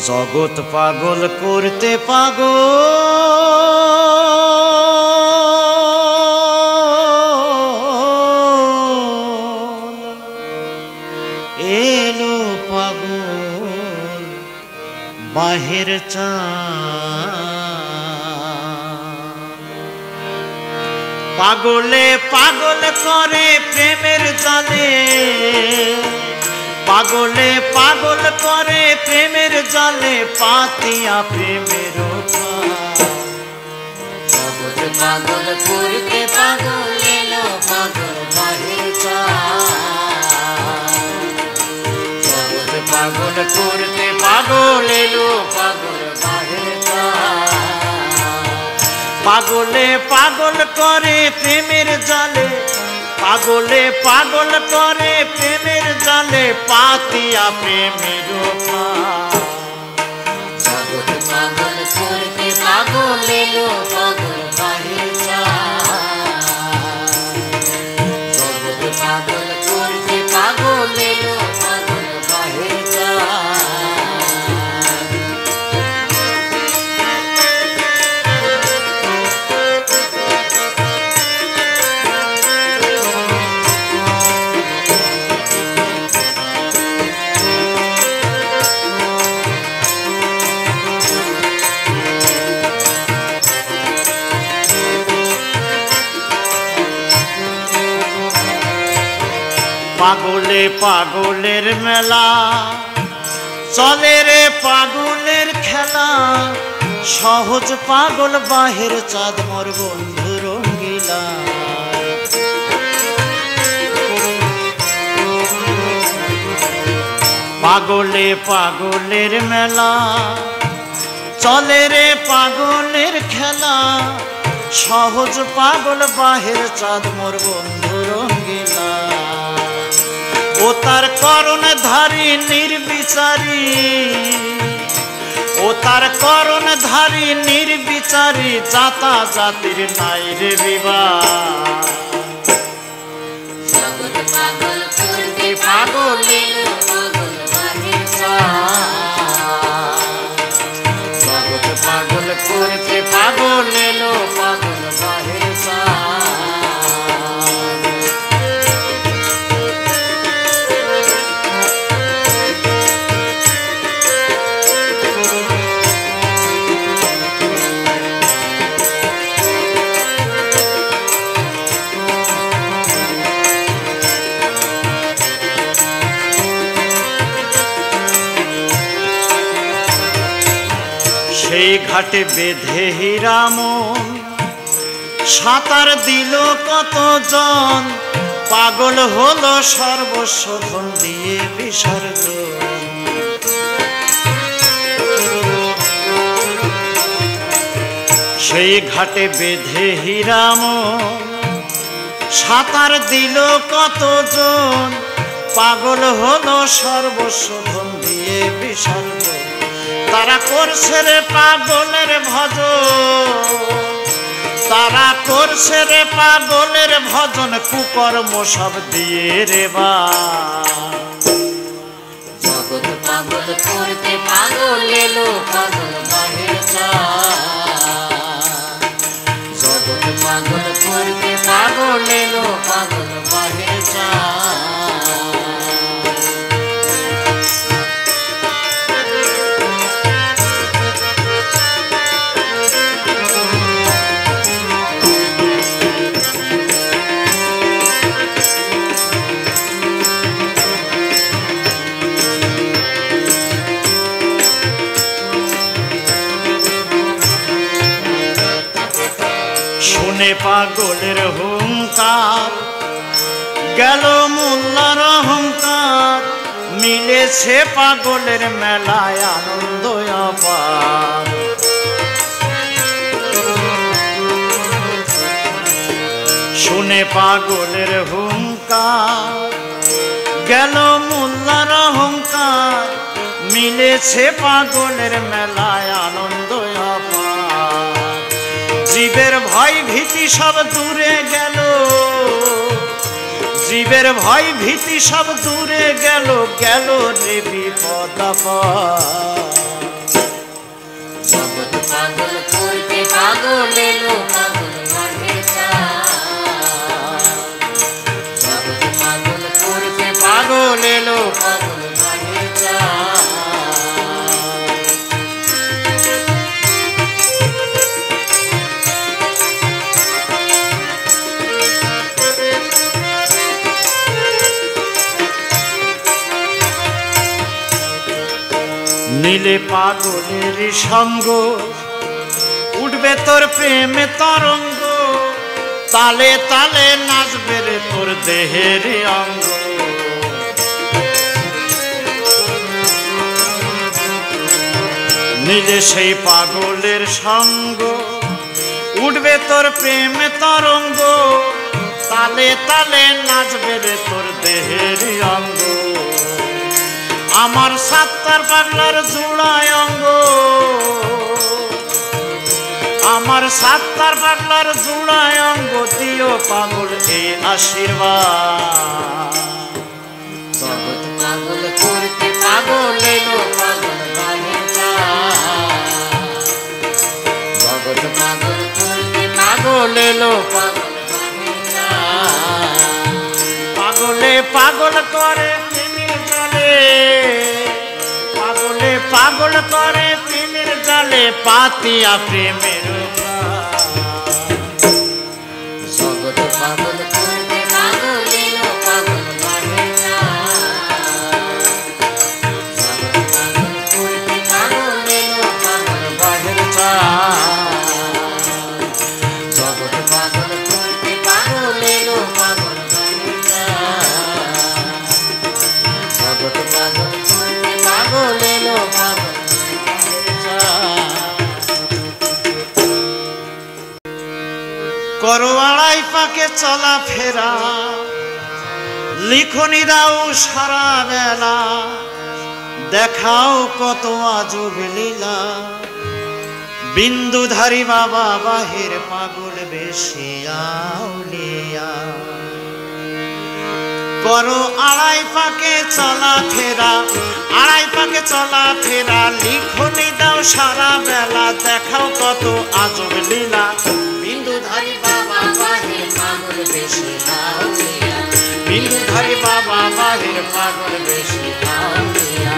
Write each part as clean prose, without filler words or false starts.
জগৎ পাগল করতে পাগল এলো পাগল বাহির পাগলে পাগল করে প্রেমের জালে পাগলে পাগল করে প্রেমের জালে পাতিয়া প্রেমের জগৎ পাগল করতে পাগল এলো পাগল বাহির জগৎ পাগল করতে পাগল এলো পাগল বাহির পাগলে পাগল করে প্রেমের জালে পাগলে পাগল করে প্রেমের জালে পাতিয়া প্রেমের জগৎ পাগল করতে পাগল এলো পাগল বাহির জগৎ পাগল করতে পাগল এলো পাগল বাহির পাগলে পাগলের মেলা চলে রে পাগলের খেলা সহজ পাগল বাহির চাঁদ মোর বন্ধু রঙ্গিলা পাগলে পাগলের মেলা চলে রে পাগলের খেলা সহজ পাগল বাহির চাঁদ মোর বন্ধু রঙ্গিলা ও তার করণধারী নির্বিচারী ও তার করণধারী নির্বিচারী জাতা জাতির নাই রে বিবাহ জগৎ পাগল করতে পাগল এলো পাগল বাহির জগৎ পাগল করতে পাগল এলো পাগল বাহির সেই ঘাটে বেঁধে হীরামন সাঁতার দিল কতজন পাগল হলো সর্বস্ব ধন দিয়ে বিসর্জন সেই ঘাটে বেঁধে হীরামন সাঁতার দিল কতজন পাগল হলো সর্বস্ব ধন দিয়ে বিসর্জন তারা করছে রে পাগলের ভজন তারা করছে রে পাগলের ভজন কুকর্ম সব দিয়ে রে বা জগৎ পাগল করতে পাগল এলো পাগল বাহির জগৎ পাগল করতে পাগল এলো পাগল বাহির শুনে পাগলের হুঙ্কার গেল মোল্লার অহংকার মিলেছে পাগলের মেলায় আনন্দ অপার শুনে পাগলের হুঙ্কার গেল মোল্লার অহংকার মিলেছে পাগলের মেলায় আনন্দ অপার জীবের ভয় ভীতি সব দূরে গেল জীবের ভয় ভীতি সব দূরে গেল গেল রে বিপদ আপদ পাগল করতে পাগল এলো পাগল ঘরে জগৎ পাগল করতে পাগল এলো পাগল ঘরে নীলে পাগলের সঙ্গ উঠবে তোর প্রেমে তরঙ্গ তালে তালে নাচবে রে তোর দেহের অঙ্গ নীলে সেই পাগলের সঙ্গ উঠবে তোর প্রেমে তরঙ্গ তালে তালে নাচবে রে তোর দেহের অঙ্গ আমার সাত্তার পাগলার জোড়ায় অঙ্গ আমার সাত্তার পাগলার জোড়ায় অঙ্গ দিও পাগল এই আশীর্বাদ জগৎ পাগল করতে পাগল এলো পাগল ঘরে জগৎ পাগল করতে পাগল এলো পাগল ঘরে পাগলে পাগল করে প্রেমের জালে পাগলে পাগল করে প্রেমের জালে পাতিয়া প্রেমের জগৎ পাগল করতে পাগল এলো পাগল ঘরে জগৎ পাগল করতে পাগল এলো পাগল ঘরে জগৎ পাগল করতে পাগল এলো পাগল ঘরে জগৎ পাগল করতে পাগল এলো পাগল করো আড়াই পাকে চলা ফেরা লিখনি দাও সারা বেলা দেখাও কত আজব লীলা বিন্দুধারী বাবা বাহির পাগল বেশি আউলিয়া করো আড়াই পাকে চলা ফেরা আড়াই পাকে চলা ফেরা লিখনি দাও সারা বেলা দেখাও কত আজব লীলা বিন্দুধারী বাবা বাহির পাগল বেশি আউলিয়া বিন্দুধারী বাবা বাহির পাগল বেশি আউলিয়া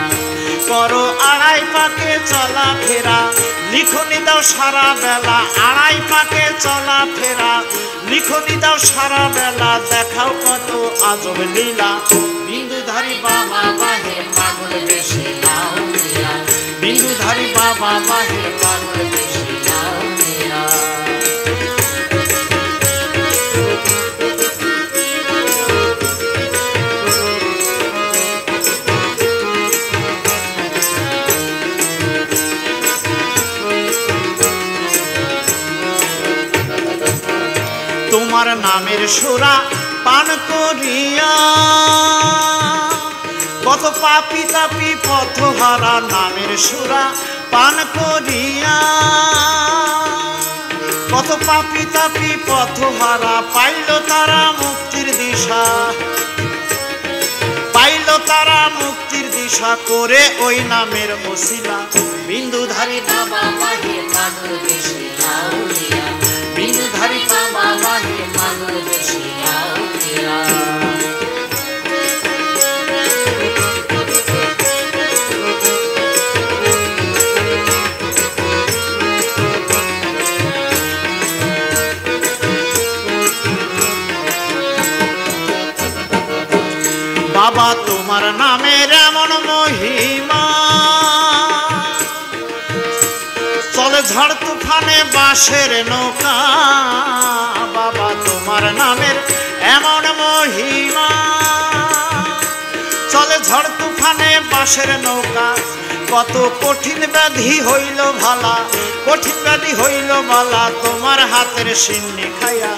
করো আড়াই পাকে চলা ফেরা লিখনি দাও সারা বেলা আড়াই পাকে চলা ফেরা লিখনি দাও সারা বেলা দেখাও কত আজব লীলা বিন্দুধারী বাবা বাহির পাগল বেশি আউলিয়া বিন্দুধারী বাবা বাহির পাগল বেশি আউলিয়া তোমার নামের সুরা পান করিয়া কত পাপি তাপি পথহারা নামের সুরা পান করিয়া কত পাপি তাপি পথহারা পাইল তারা মুক্তির দিশা পাইল তারা মুক্তির দিশা করে ওই নামের ওসিলা বিন্দুধারী বাবা বাহির পাগল বেশি আউলিয়া বিন্দুধারী বাবা বাহির পাগল বেশি আউলিয়া বাবা তোমার নামের এমন মহিমা চলে ঝড় তুফানে বাঁশের নৌকা বাবা তোমার নামের এমন মহিমা চলে ঝড় তুফানে বাঁশের নৌকা কত কঠিন ব্যাধি হইল ভালা কঠিন ব্যাধি হইল ভালা তোমার হাতের সিন্নি খাইয়া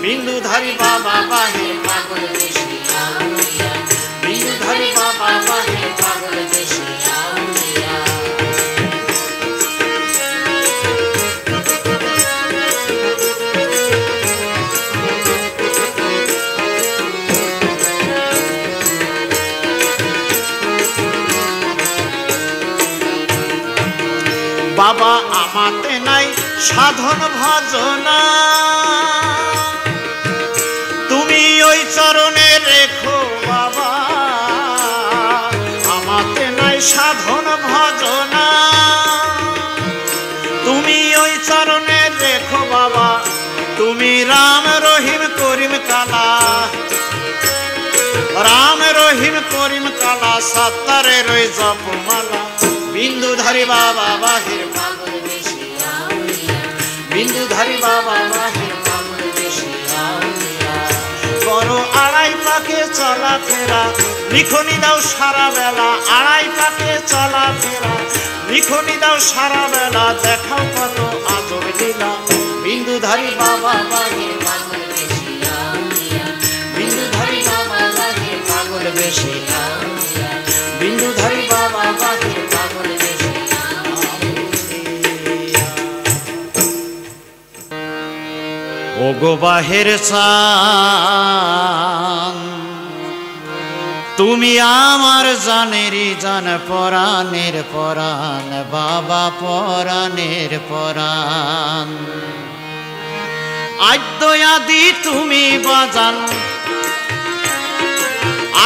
বিন্দুধারী বাবা বাহির পাগল বেশি আউলিয়া বিন্দুধারী বাবা বাহির পাগল বেশি আউলিয়া বাবা আমাতে নাই সাধন ভজনা, তুমি ওই চরণে রেখো বাবা, আমাতে নাই সাধন ভজনা, তুমি ওই চরণে রেখো বাবা, তুমি রাম রহিম করিম কালা, রাম রহিম করিম কালা, সত্তরের ওই জপমালা, বিন্দুধারী বাবা বাহির পাগল বেশি আউলিয়া, বিন্দুধারী বাবা বাহির পাগল বেশি আউলিয়া, করো আড়াই পাকে চলা ফেরা, লিখনি দাও সারা বেলা, আড়াই পাকে চলা ফেরা, লিখনি দাও সারা বেলা, দেখাও কত আজব লীলা, বিন্দুধারী বাবা বাহির পাগল বেশি আউলিয়া, বিন্দুধারী বাবা বাহির পাগল বেশি, বিন্দুধারী বাবা বাহির পাগল বেশি ওগো বাহের চান, তুমি আমার জানেরই জান, পরাণের পরাণ বাবা, পরাণের পরাণ, আদ্য আদি তুমি বাজান,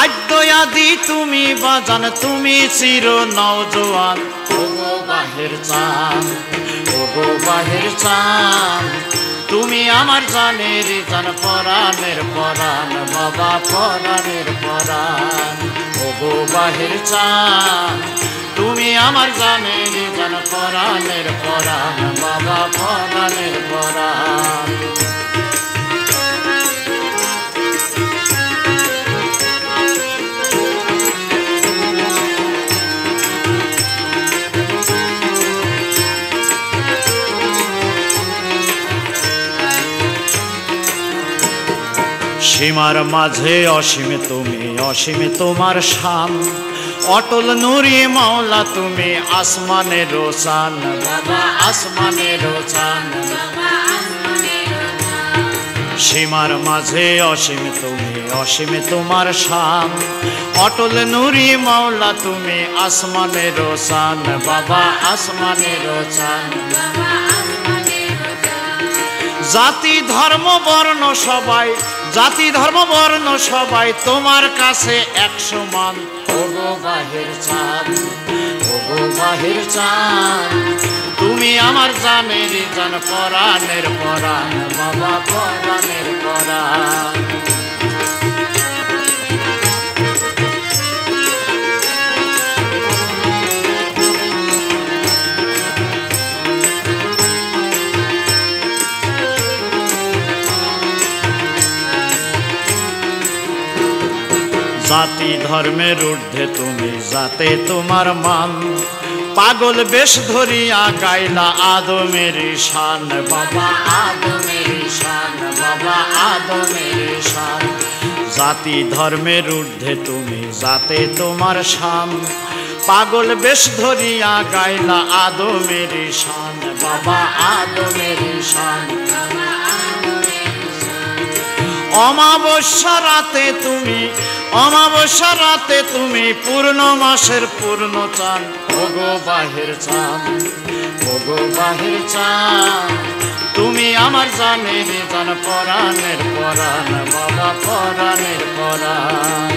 আদ্য আদি তুমি বাজান, তুমি চির নওজোয়ান, ওগো বাহের চান, ওগো বাহের চান, তুমি আমার জানের জান, পরাণের পরাণ বাবা, পরাণের পরাণ, ওগো বাহের চান, তুমি আমার জানের জান, পরাণের পরাণ বাবা, পরাণের পরাণ, সীমার মাঝে অসীম তুমি, অসীম তোমার শান, অটল নুরি মাওলা তুমি, আসমানের চান বাবা, আসমানের চান, সীমার মাঝে অসীম তুমি, অসীম তোমার শান, অটল নুরি মাওলা তুমি, আসমানের চান বাবা, আসমানের চান, জাতি ধর্ম বর্ণ সবাই, জাতি ধর্ম বর্ণ সবাই তোমার কাছে এক সমান, ওগো বাহের চাঁদ, ওগো বাহের চাঁদ, তুমি আমার জানের জান, পরাণের পরাণ বাবা, পরাণের পরাণ, জাতি ধর্মের ঊর্ধ্বে তুমি, যাতে তোমার মান, পাগল বেশ ধরিয়া গাইলা আদমের শান বাবা, আদমের শান বাবা, আদমের শান, জাতি ধর্মের ঊর্ধ্বে তুমি, যাতে তোমার শান, পাগল বেশ ধরিয়া গাইলা আদমের শান বাবা, আদমের শান, অমাবস্যা রাতে তুমি, অমাবস্যা রাতে তুমি, পূর্ণ মাসের পূর্ণ চান, ওগো বাহের চান, ওগো বাহের চান, তুমি আমার জানের জান, পরাণের পরাণ বাবা, পরাণের পরাণ,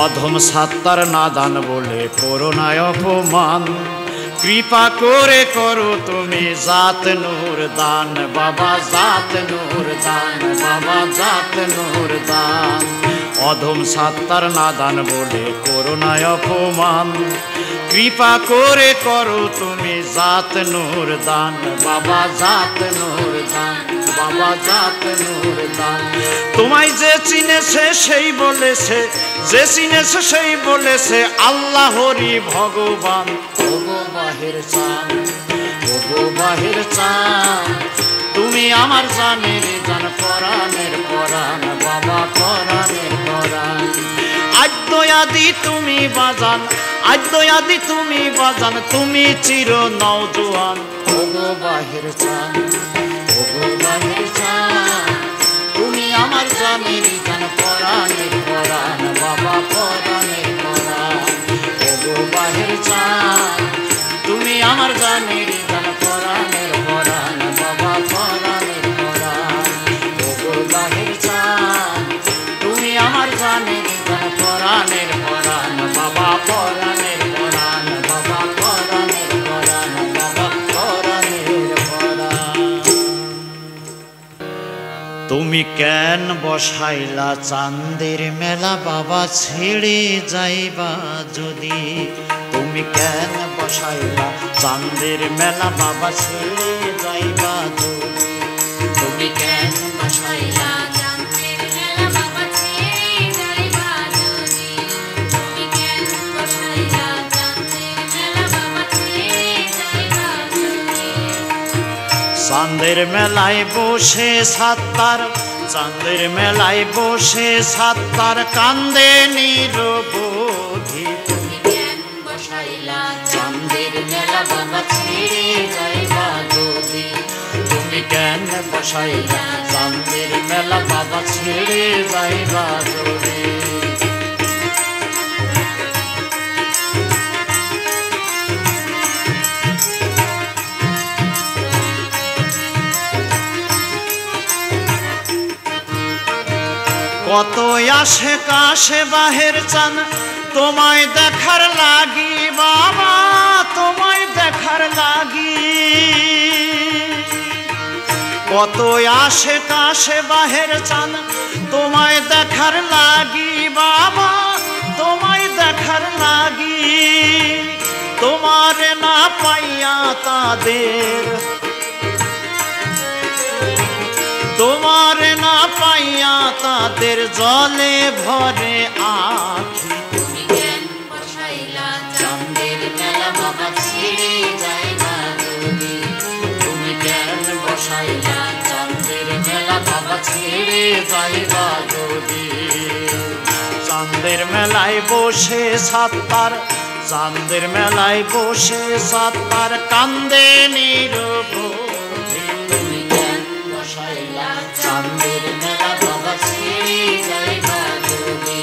অধম সাত্তার নাদান বলে করোনায় অপমান, কৃপা করে করো তুমি জাত নূর দান বাবা, জাত নূর দান বাবা, জাত নূর দান, অধম সাত্তার নাদান বলে করোনায় অপমান, কৃপা করে করো তুমি জাত নূর দান বাবা, জাত নূর দান বাবা, জাত নূর দান, তোমায় যে চিনেছে সেই বলেছে, যে চিনেছে সেই বলেছে, আল্লাহরি ভগবান, ওগো বাহের চান, ওগো বাহের চান, তুমি আমার জানের জান, পরাণের পরাণ বাবা, পরাণের পরাণ, আদ্য আদি তুমি বাজান, আদ্য আদি তুমি বাজান, তুমি চির নওজোয়ান। ওগো বাহির চান, ওগো বাহির চান, তুমি আমার জানের জান, পরাণের পরাণ বাবা, পরাণের পরাণ। ওগো বাহির চান, তুমি আমার জানের জান, পরাণের পরাণ বাবা, পরাণের পরাণ। ওগো বাহির চান, তুমি আমার জানের জান, পরাণের পরাণ বাবা, পরাণের পরাণ বাবা, পরাণের পরাণ বাবা, পরাণের পরাণ। তুমি কেন বসাইলা চাঁদের মেলা বাবা, ছেড়ে যাইবা যদি? তুমি কেন বসাইলা চাঁদের মেলা বাবা, ছেড়ে যাইবা যদি? তুমি কেন বসাইলা চাঁদের মেলা বাবা, ছেড়ে যাইবা যদি? তুমি কেন বসাইলা চাঁদের মেলা বাবা, ছেড়ে যাইবা যদি? চাঁদের মেলায় বসে সাত্তার, চাঁদের মেলায় বসে সাত্তার কান্দে নিরবধি। তুমি কেন বসাইলা চাঁদের মেলা বাবা, ছেড়ে যাইবা যদি? তুমি কেন বসাইলা চাঁদের মেলা বাবা, ছেড়ে যাইবা যদি? কত আসে কাশে বাহের চান তোমায় দেখার লাগি বাবা, তোমায় দেখার লাগি। কত আসে কাশে বাহের চান তোমায় দেখার লাগি বাবা, তোমায় দেখার লাগি। তোমার না পাইয়া তাদের, তোমার না পাইয়া তাদের জলে ভরে আখি। তুমি কেন বসাইলা চাঁদের মেলা বাবা, ছেড়ে যাইবা যদি? তুমি কেন বসাইলা চাঁদের মেলা বাবা, ছেড়ে যাইবা যদি? চাঁদের মেলায় বসে সাত্তার, চাঁদের মেলায় বসে সাত্তার কান্দে নিরবধি। তুমি কেন বসাইলা চাঁদের মেলা বাবা, ছেড়ে যাইবা যদি?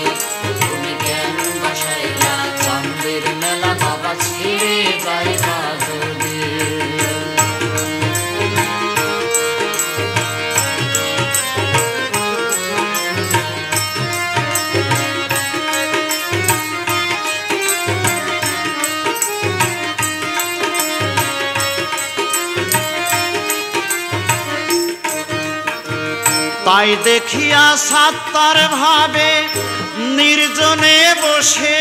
তুমি কেন বসাইলা চাঁদের মেলা বাবা, ছেড়ে যাইবা যদি? তাই দেখিয়া সাত্তার ভাবে নির্জনে বসে,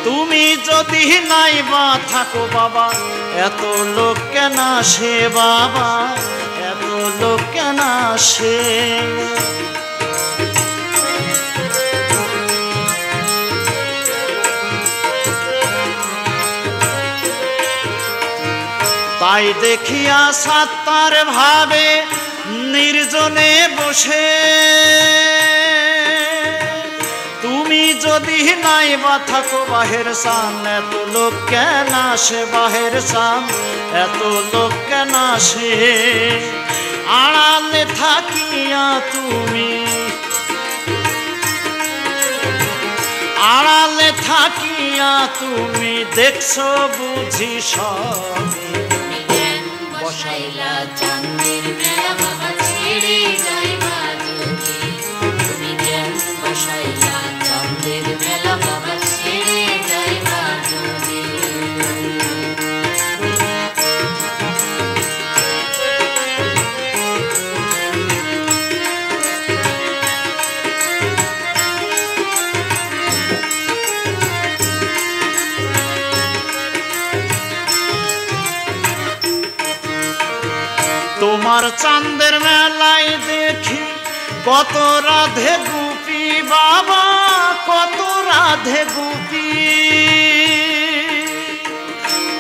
তুমি যদি নাই বা থাকো বাবা, এত লোক কেন আসে বাবা, এত লোক কেন আসে? তাই দেখিয়া সাত্তার ভাবে নির্জনে বসে, তুমি যদি নাই বা থাকো বাহের চান, এত লোক কেন আসে বাহের চান, এত লোক কেন আসে? আড়ালে থাকিয়া তুমি, আড়ালে থাকিয়া তুমি দেখছো বুঝি সবই। তুমি কেন বসাইলা চাঁদের মেলা বাবা, ছেড়ে যাইবা যদি? তুমি কেন বসাইলা চাঁদের মেলা বাবা, ছেড়ে যাইবা যদি? তোমার চাঁদের মেলায় দেখি কত রাধে গুপি বাবা, কত রাধে গুপি।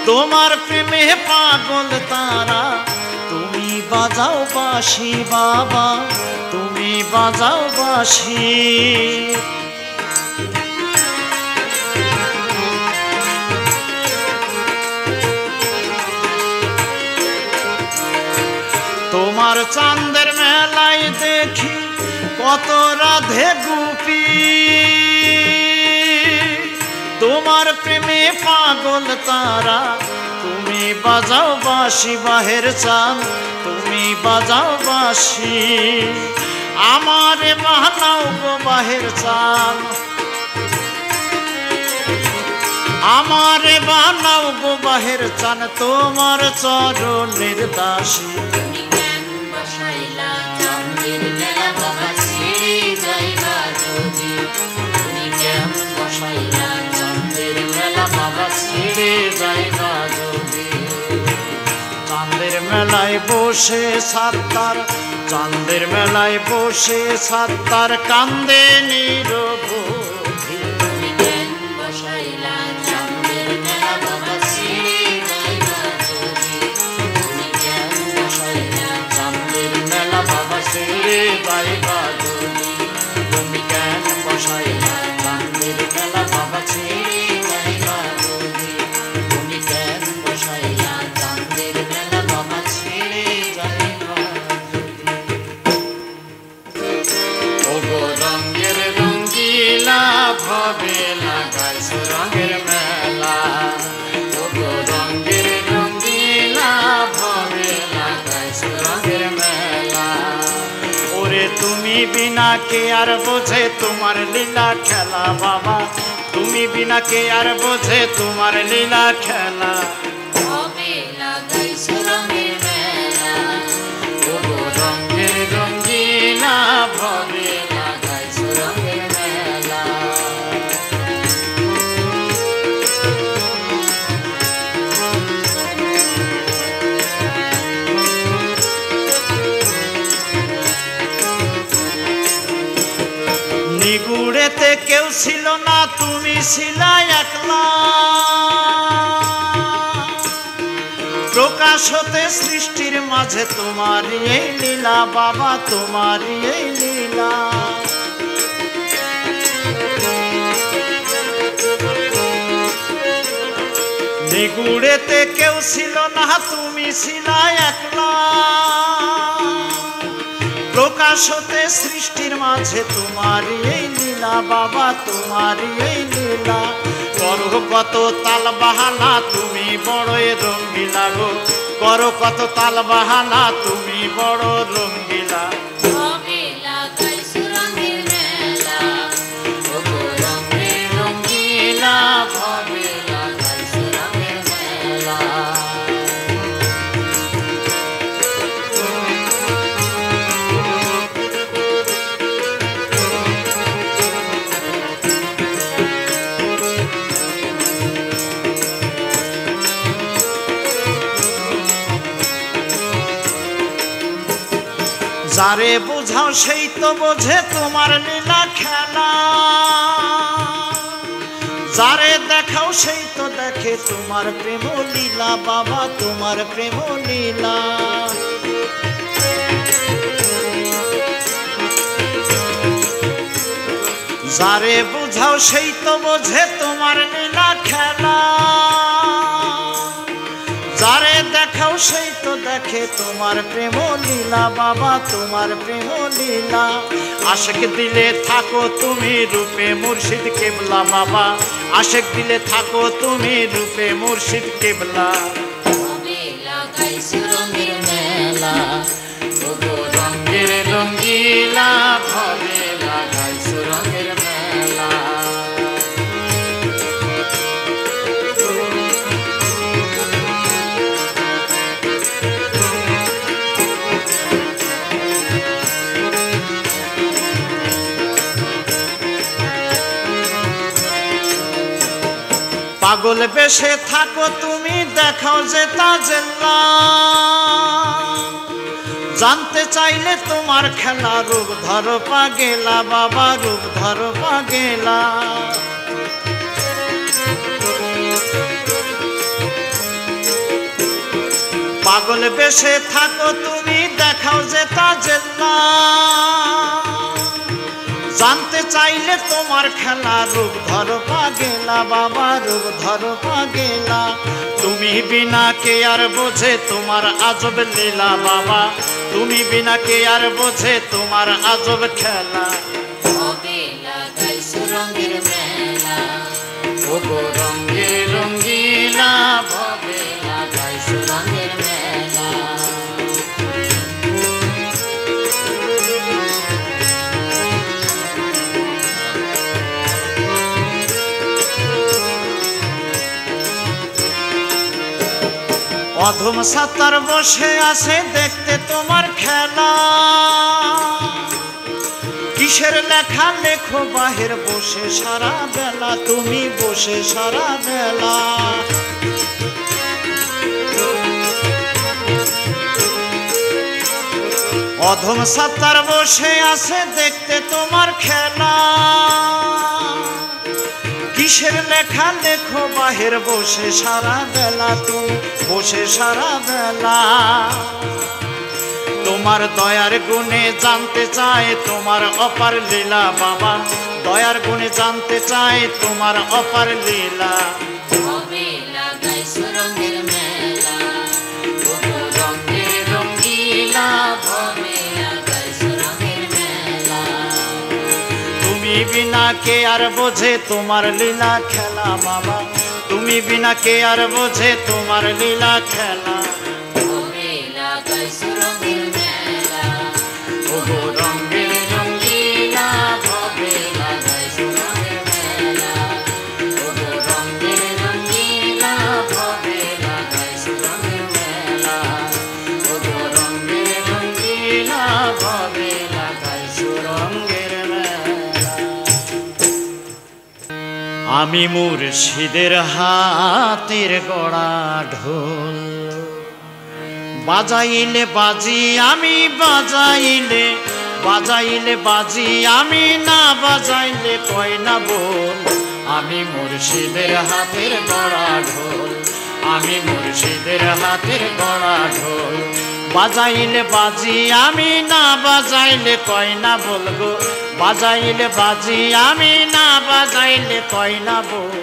তোমার প্রেমে পাগল তারা, তুমি বাজাও বাঁশি বাবা, তুমি বাজাও বাঁশি। চাঁদের মেলায় দেখি কত রাধে গোপী, তোমার প্রেমে পাগল তারা, তুমি বাজাও বাঁশি বাহের চাঁদ, তুমি বাজাও বাঁশি, আমারে বানাও গো বাহের চাঁদ, আমারে বানাও গো বাহের চাঁদ, তোমার চরণের দাসী। তুমি জ্ঞান বসাইলা চাঁদের মেলা বাবা ছেড়ে যাইবা যদি, তুমি জ্ঞান বসাইলা চাঁদের মেলা বাবা ছেড়ে যাইবা যদি। চাঁদের মেলায় বসে সাত্তার, চাঁদের মেলায় বসে সাত্তার কান্দে নিরবধি, তুমি জ্ঞান বসাইলা চাঁদের মেলা বাবা ছেড়ে যাইবা যদি, তুমি জ্ঞান বসাইলা চাঁদের মেলা বাবা ছেড়ে যাইবা যদি, তুমি জ্ঞান বসাইলা চাঁদের মেলা বাবা ছেড়ে যাইবা যদি, তুমি জ্ঞান বসাইলা চাঁদের মেলা বাবা ছেড়ে যাইবা যদি। ওগো রঙের রঙ্গিলা ভবে লাগাইছ রঙের মেলা, ওগো রঙের রঙ্গিলা ভবে লাগাইছ রঙের মেলা, ওরে তুমি বিনা কে আর বোঝে তোমার লীলা খেলা বাবা, তুমি বিনা কে আর বোঝে তোমার লীলা খেলা, ভবে লাগাইছ রঙের মেলা, ওগো রঙের রঙ্গিলা ভবে লাগাইছ রঙের মেলা। নিগুড়েতে কেউ ছিল না, তুমি ছিলা একলা, প্রকাশ হতে সৃষ্টির মাঝে তোমারই এই লীলা বাবা, তোমারই এই লীলা। নিগুড়েতে কেউ ছিল না, তুমি ছিলা একলা, প্রকাশ হতে সৃষ্টির মাঝে তোমারই এই লীলা বাবা, তোমারই এই লীলা। করো কত তাল বাহানা তুমি বড়ই রঙ্গিলা গো, করো কত তাল বাহানা তুমি বড় রঙ্গিলা, ভবে লাগাইছ রঙের মেলা, ওগো রঙের রঙিলা ভবে লাগাইছ রঙের মেলা। যারে বোঝাও সেই তো বোঝে তোমার লীলা খেলা, যারে দেখাও সেই তো দেখে তোমার প্রেম লীলা বাবা, তোমার প্রেম লীলা। যারে বোঝাও সেই তো বোঝে তোমার লীলা খেলা, যারে দেখাও সেই তো দেখে তোমার প্রেম লীলা বাবা, তোমার প্রেম লীলা। আশেক দিলে থাকো তুমি রূপে মুর্শিদ কেবলা বাবা, আশেক দিলে থাকো তুমি রূপে মুর্শিদ কেবলা, ভবে লাগাইছ রঙের মেলা, ওগো রঙের রঙ্গিলা ভবে লাগাইছ রঙের মেলা। পাগল বেশে থাকো তুমি দেখাও যে তাজেল্লা, জানতে চাইলে তোমার খেলা রূপ ধরো পাগেলা বাবা, রূপ ধরো পাগেলা। পাগল বেশে থাকো তুমি দেখাও যে তাজেল্লা, জানতে চাইলে তোমার খেলা রূপ ধরো পাগেলা বাবা রূপ ধরো পাগেলা তুমি বিনা কে আর বোঝে তোমার আজব লীলা বাবা তুমি বিনা কে আর বোঝে তোমার আজব খেলা ভবে লাগাইছো রঙের মেলা ওগো রঙে রঙ্গিলা ভবে লাগাইছো রঙের মেলা অধম সাতার বসে আছে দেখতে তোমার খেলা কিসের লেখা লেখো বাহির বসে সারা বেলা তুমি বসে সারা বেলা অধম সাতার বসে আছে দেখতে তোমার খেলা কিসের লেখা লেখো বাহির বসে সারা বেলা তুমি বসে সারা বেলা তোমার দয়ার গুণে জানতে চায় তোমার অপার লীলা বাবা দয়ার গুণে জানতে চায় তোমার অপার লীলা ভবে লাগাইছো রঙের মেলা ওগো রঙে রঙিলা ভবে লাগাইছো রঙের মেলা তুমি বিনা কে আর বোঝে তোমার লীলা খেলা বাবা তুমি বিনা কে আর বোঝে তোমার লীলা খেলা ভবে লাগাইছো রঙের মেলা ওগো রঙে রঙিলা ভবে লাগাইছো রঙের মেলা ওগো রঙে রঙিলা ভবে লাগাইছো রঙের মেলা ওগো রঙে রঙিলা ভবে লাগাইছো রঙের মেলা আমি মুর্শিদের হাতের গড়া ঢোল বাজাইলে বাজি আমি বাজাইলে বাজাইলে বাজি আমি না বাজাইলে কয় না বল আমি মুর্শিদের হাতের গড়া ঢোল আমি মুর্শিদের হাতের গড়া ঢোল বাজাইলে বাজি আমি না বাজাইলে কয় না বলগো বাজাইলে বাজি আমি না বাজাইলে কয় না বল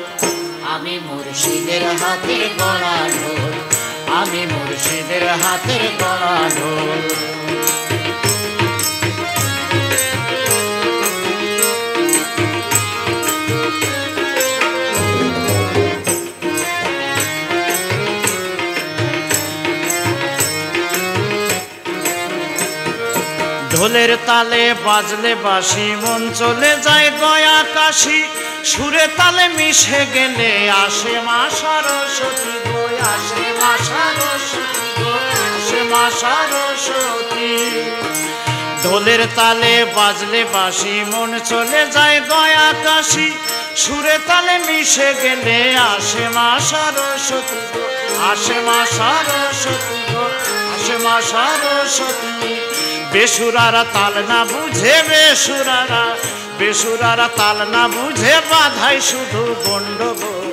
আমি মুর্শিদের হাতের গড়া ঢোল আমি মুর্শিদের হাতের গড়া ঢোল ঢোলের তালে বাজলে বাঁশি মন চলে যায় গয়া কাশি সুরে তালে মিশে গেলে আসে মা সরস্বতী গো আসে মা সরস্বতী গো আসে মা সরস্বতী ঢোলের তালে বাজলে বাঁশি মন চলে যায় গয়া কাশি সুরে তালে মিশে গেলে আসে মা সরস্বতী গো আসে মা সরস্বতী গো আসে মা সরস্বতী বেসুরারা তাল না বুঝে বেসুরারা বেসুরারা তাল না বুঝে বাধাই শুধু গন্ডগোল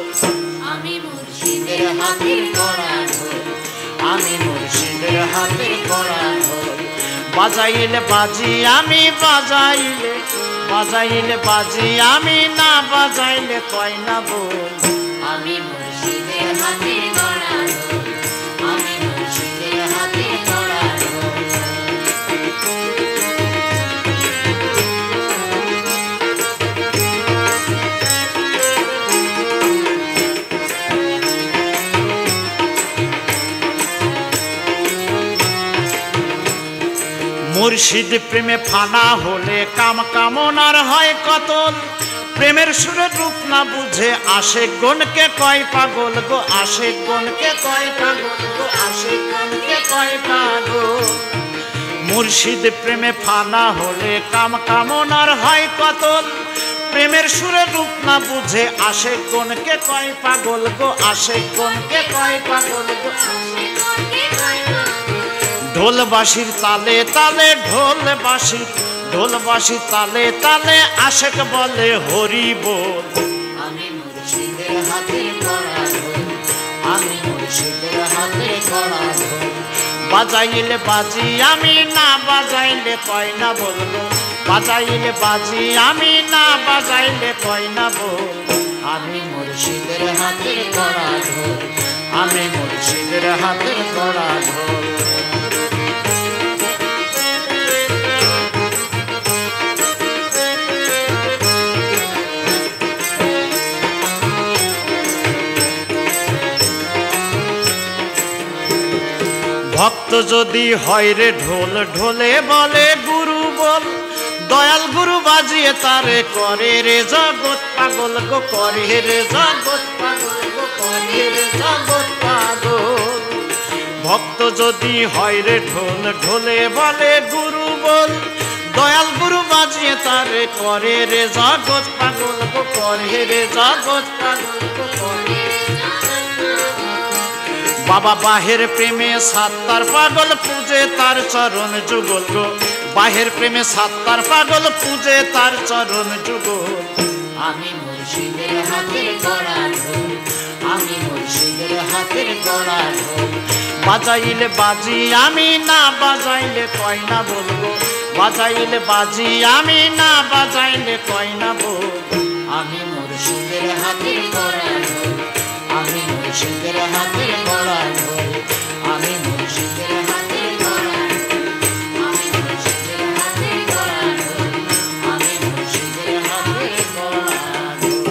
আমি মুর্শিদের হাতের গড়া ঢোল আমি মুর্শিদের হাতের গড়া ঢোল বাজাইলে বাজি আমি বাজাইলে বাজাইলে বাজি আমি না বাজাইলে কয় না বল আমি মুর্শিদের হাতের গড়া ঢোল আমি মুর্শিদের হাতের গড়া ঢোল মুর্শিদ প্রেমে ফানা হলে কাম কামনার হয় কতল প্রেমের সুরে রূপ না বুঝে আসে গনকে কয় পাগল গো আসে গনকে কয় পাগল গো আসে গনকে কয় পাগল মুর্শিদ প্রেমে ফানা হলে কাম কামনার হয় কতল প্রেমের সুরে রূপ না বুঝে আসে গনকে কয় পাগল গো আসে গনকে কয় পাগল গো ঢোল বাঁশির তালে তালে ঢোল বাঁশির তালে তালে আশেক বলে হরি বল আমি মুর্শিদের হাতের গড়া ঢোল আমি মুর্শিদের হাতে গড়া ঢোল বাজাইলে বাজি আমি না বাজাইলে কয় না বলবো বাজাইলে বাজি আমি না বাজাইলে কয় না বল আমি মুর্শিদের হাতের গড়া ঢোল, আমি মুর্শিদের হাতের গড়া ঢোল। ভক্ত যদি হয় রে ঢোল ঢোলে বলে গুরু বল, দয়াল গুরু বাজিয়ে তারে করে রে জগৎ পাগল গো, করে রে জগৎ পাগল গো, করে রে জগৎ পাগল। ভক্ত যদি হয় রে ঢোল ঢোলে বলে গুরু বল, দয়াল গুরু বাজিয়ে তারে করে রে জগৎ পাগল গো, করে রে জগৎ পাগল গো, করে। বাবা বাহের প্রেমে সাত্তার পাগল পূজে তার চরণ যুগল গো, বাহের প্রেমে সাত্তার পাগল পূজে তার চরণ যুগল। আমি মুর্শিদের হাতের গড়া ঢোল, আমি মুর্শিদের হাতের গড়া ঢোল। বাজাইলে বাজি আমি না বাজাইলে কয় না বলবো, বাজাইলে বাজি আমি না বাজাইলে কয় না বল। আমি মুর্শিদের হাতের গড়া ঢোল, আমি মুর্শিদের হাতের গড়া ঢোল, আমি মুর্শিদের হাতের গড়া ঢোল, আমি মুর্শিদের হাতের গড়া ঢোল, আমি মুর্শিদের হাতের গড়া ঢোল।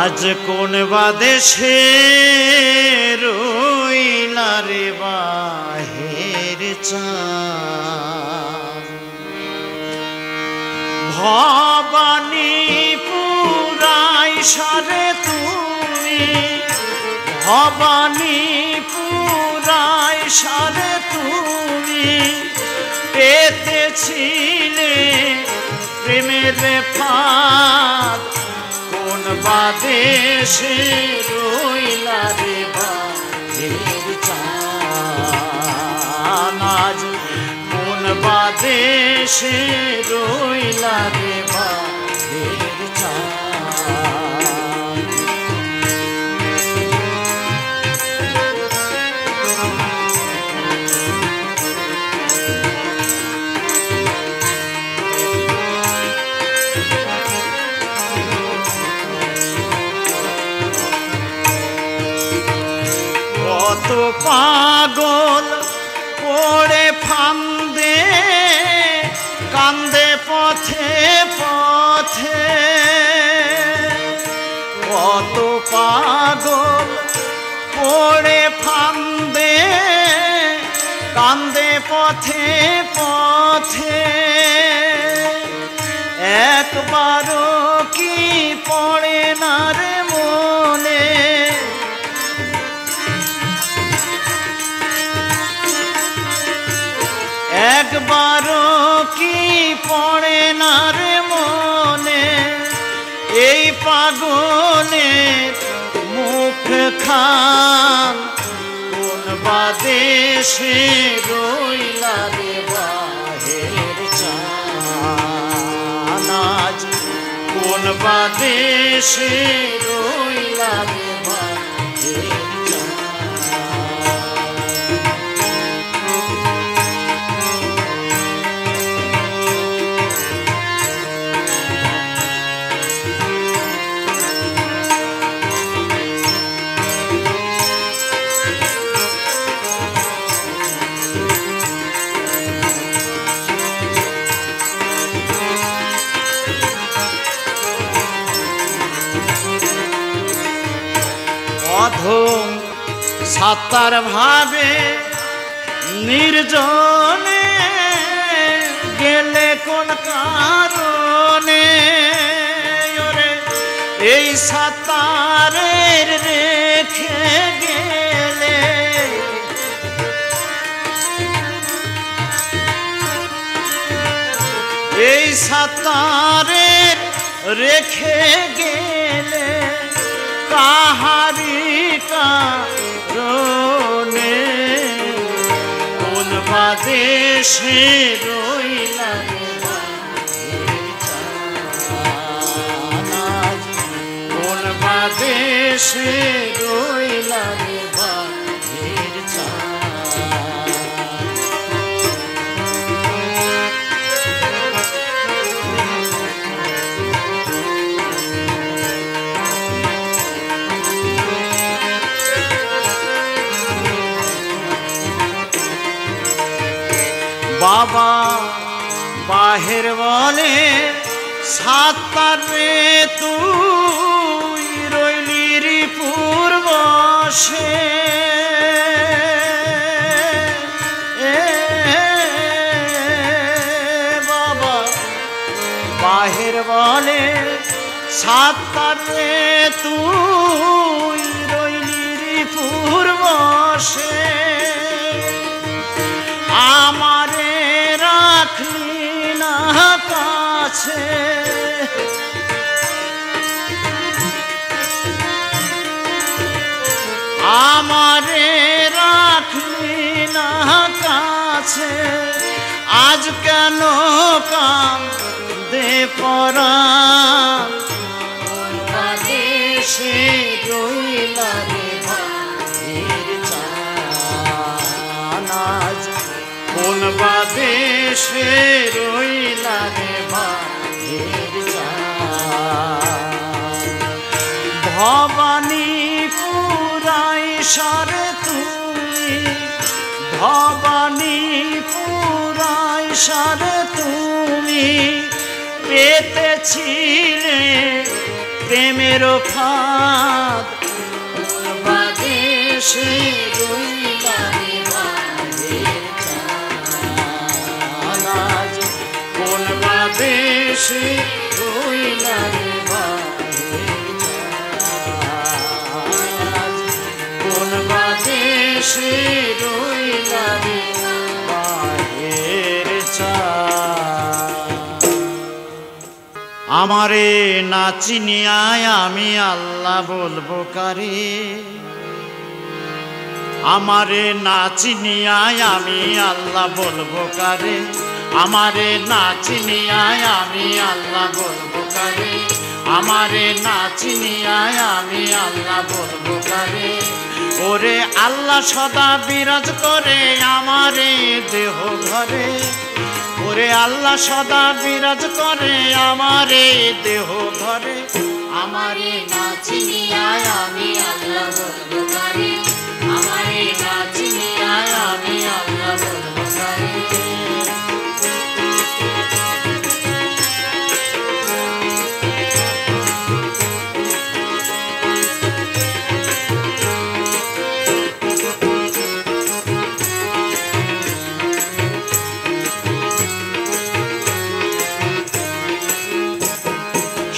আজ কোন বাদেশে রইলা রে বাহের চাঁদ, ভবানী পুরাই সারে তুমি, ভবানী পুরাই সারে তুমি, পেতেছিলে প্রেমের ফাঁদ, কোন বাদেশে রইলা রে বাহের চাঁদ, আজ কোন বাদেশে রইলা রে বাহের চাঁদ। কত পাগল পড়ে ফান্দে কান্দে পথে পথে, কত পাগল পড়ে ফান্দে কান্দে পথে পথে, একবারও কি পড়ে না রে মনে, একবারও কি পড়ে না রে মনে, এই পাগলের মুখ খান, কোন বাদেশে রইলা রে বাহের চাঁদ, আজ কোন বাদেশে রইলা রে বাহের চাঁদ। অধম সাত্তার ভাবে নির্জনে গেলে কোন কারণে, ওরে এই সাত্তারের রেখে গেলে, এই সাত্তারের রেখে গেলে, কাহারি কারণে কোন বাদেশে রইলা রে বাহের চাঁদ, কোন বাদেশে রইলা রে বাহের চাঁদ। বাবা বাহির বলে সাতার রে তুই রইলির পূর্বশে বাবা বাহির বলে সাতার রে তুই রইলির পূর্বশে আমারে রাখলি না কাছে আমারে রাখলি না কাছে আজ কেন কাঁদে পরাণ দেশে রইলা রে ভাইয়ের চান আজ কোন বাদেশে রইলা রে ভাইয়ের চান ভবানী পুরাই সারে তুমি ভবানী পুরাই সারে তুমি পেতেছিলে প্রেমের ফাঁদ বাদেশে রইলা রে ভাইয়ের চান আজ কোন বাদেশে রইলা রে ভাইয়ের চান কোন বাদেশে রইলা রে ভাইয়ের চান আমারে না চিনিয়ায় আমি আল্লাহ বলবো কারে আমারে না চিনিয়ায় আমি আল্লাহ বলবো কারে আমারে না চিনিয়ায় আমি আল্লাহ বলবো কারে আমারে না চিনিয়ায় আমি আল্লাহ বলবো কারে ওরে আল্লাহ সদা বিরাজ করে আমারে দেহ ঘরে ওরে আল্লাহ সদা বিরাজ করে আমারে দেহ ঘরে আমারে না চিনিয়ায় আমি আল্লাহ বলবো কারে আমারে না চিনিয়ায় আমি আল্লাহ বলবো কারে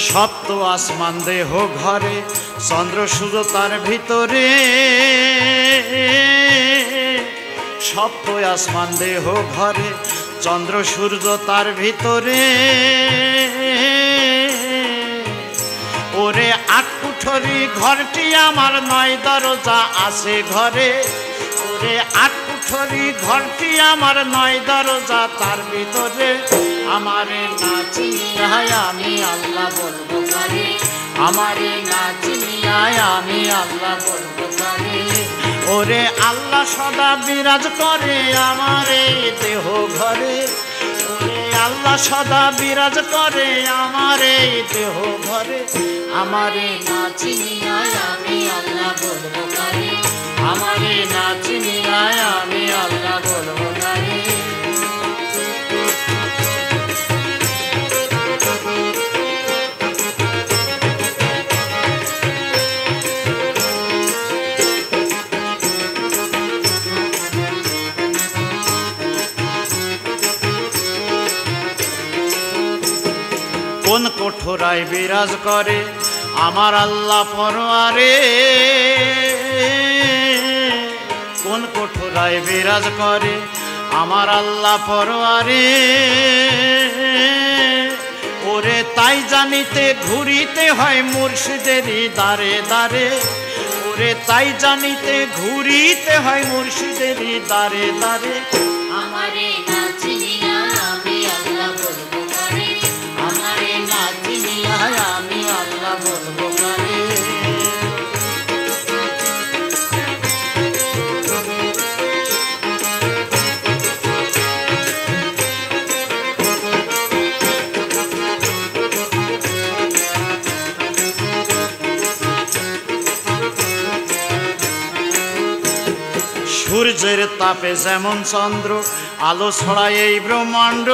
সপ্ত আসমান দেহ ঘরে চন্দ্র সূর্য তার ভিতরে সপ্ত আসমান দেহ ঘরে চন্দ্র সূর্য তার ভিতরে ওরে আট কুঠরি ঘরটি আমার নয় দরজা আছে ঘরে ওরে আট কুঠরি ঘরটি আমার নয় দরজা তার ভিতরে আমারে না চিনিয়ায় আমি আল্লাহ বলবো কারে আমারে না চিনিয়ায় আমি আল্লাহ বলবো কারে ওরে আল্লাহ সদা বিরাজ করে আমারে দেহ ঘরে ওরে আল্লাহ সদা বিরাজ করে আমারে দেহ ঘরে আমারে না চিনিয়ায় আমি আল্লাহ বলবো কারে আমারে না চিনিয়ায় আমি আল্লাহ বলবো কারে কোন কঠোরায় বিরাজ করে আমার আল্লাহ পরোয়ারে কোন কঠোরায় বিরাজ করে আমার আল্লাহ পরোয়ারে ওরে তাই জানিতে ঘুরিতে হয় মুর্শিদেরই দারে দারে ওরে তাই জানিতে ঘুরিতে হয় মুর্শিদেরই দারে দারে আমারে না চিনিয়া আমি আল্লাহ বলবো কারে আমারে না চিনিয়া আমি আল্লাহ বলবো কারে সূর্যের তাপে যেমন চন্দ্র আলো ছড়ায় এই ব্রহ্মাণ্ড,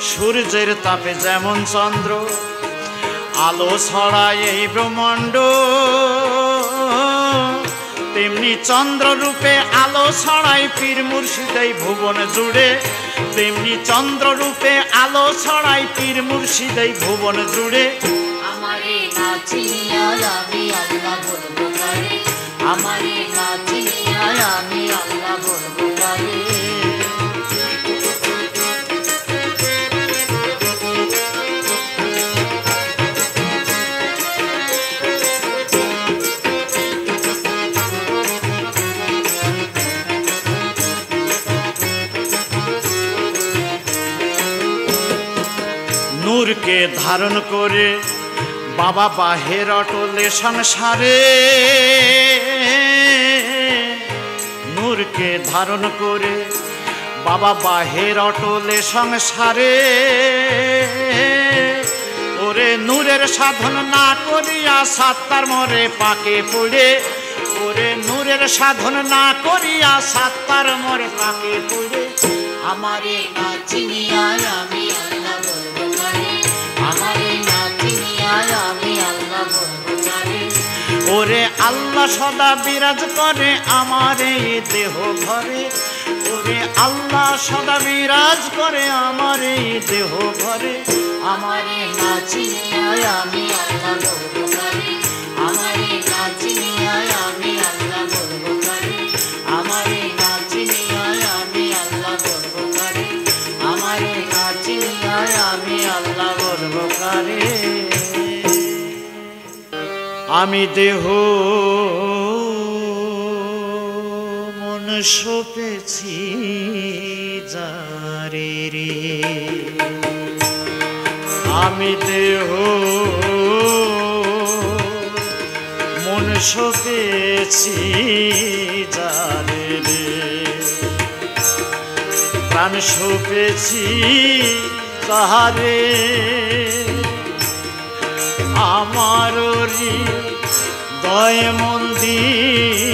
সূর্যের তাপে যেমন চন্দ্র আলো ছড়ায় এই ব্রহ্মাণ্ড, তেমনি চন্দ্র রূপে আলো ছড়ায় পীর মুর্শিদ এই ভুবন জুড়ে, তেমনি চন্দ্র রূপে আলো ছড়ায় পীর মুর্শিদ এই ভুবন জুড়ে। আমারে না চিনিয়া আমি আল্লাহ বলবো কারে, আমারে না চিনিয়া আমি আল্লাহ বলবো কারে। নূরকে ধারণ করে বাবা বাহের অটলে সংসারে, নূরকে ধারণ করে বাবা বাহের অটলে সংসারে, ওরে নূরের সাধন না করিয়া সাত্তার মরে পাকে পড়ে, ওরে নূরের সাধন না করিয়া সাত্তার মরে পাকে পড়ে। আমারে না চিনিয়া আমি আল্লাহ বলবো কারে, আমারে না চিনিয়া আমি আল্লাহ বলবো কারে। ওরে আল্লাহ সদা বিরাজ করে আমার এই দেহ ঘরে, ওরে আল্লাহ সদা বিরাজ করে আমার এই দেহ ঘরে। আমারে না চিনিয়া আমি আল্লাহ বলবো কারে, আমারে না চিনিয়া আমি আল্লাহ বলবো কারে, আমারে না চিনিয়া আমি আল্লাহ বলবো কারে, আমারে না চিনিয়া আমি আল্লাহ বলবো কারে। আমি দেহ মন সপেছি যারে রে, আমি দেহ মন সপেছি যারে রে, প্রাণ সপেছি তাহারে, আমার হৃদয় মন্দিরে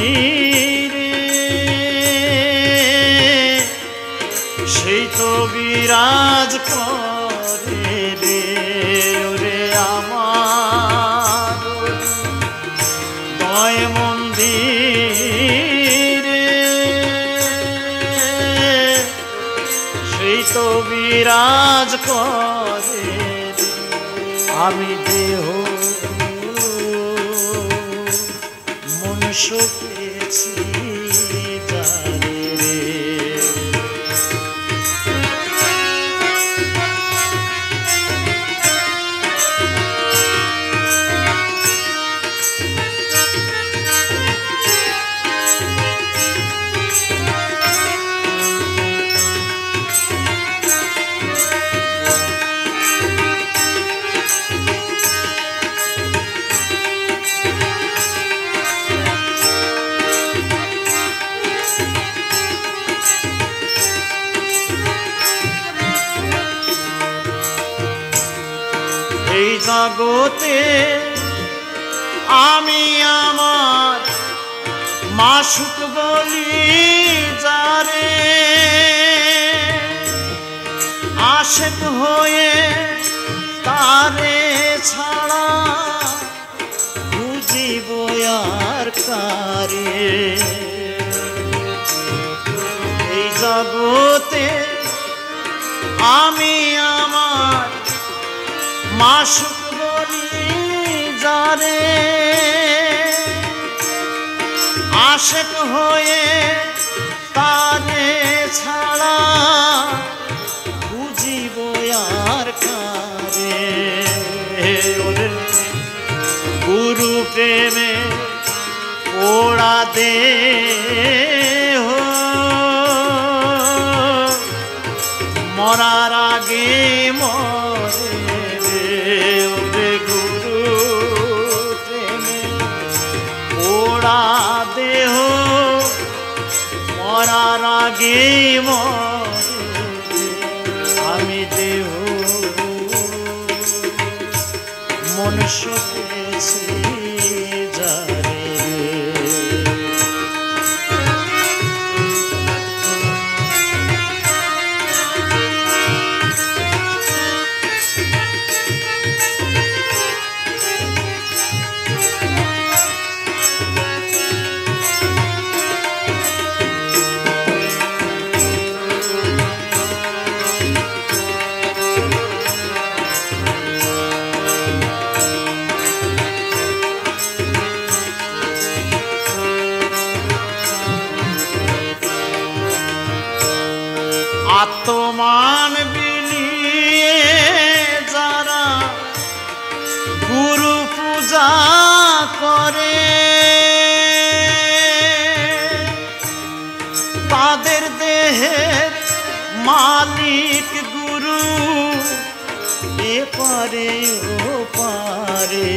সেই তো বিরাজ করে রে, ওরে আমার হৃদয় মন্দিরে সেই তো বিরাজ করে। আমি দেহ মন সপেছি যারে রে। এই জগতে আমি আমার মাসুক বলি যারে, আশেক হয়ে তারে ছাড়া বুঝিব আর কারে। এই জগতে আমি আমার মাসুক বলি যারে, আশেক হয়ে তারে ছাড়া বুঝিব আর কারে। ওরে গুরু প্রেমে পোড়া দেহ মরার আগে মরে, ওরে গুরু প্রেমে পোড়া দেহ মরার আগে মরে। আমি দেহ মন সপেছি যারে। পারে ও পারে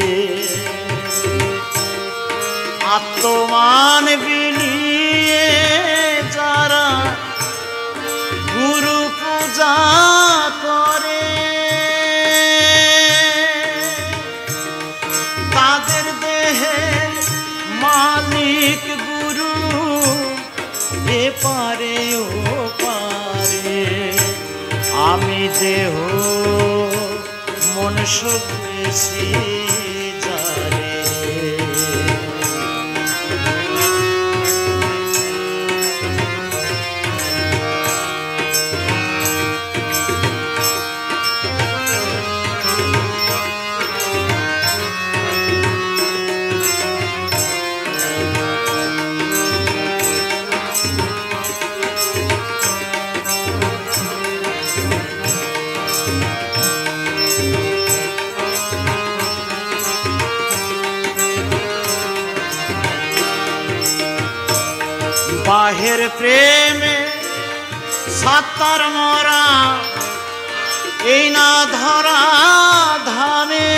আত্মমান বিলিয়ে যারা গুরু পূজা করে তাদের দেহে মালিক গুরু এ পারে ও পারে আমি দেহ মনুষ্য বেশি যারে বাহের প্রেমে সাত্তার মরা এই না ধরা ধানে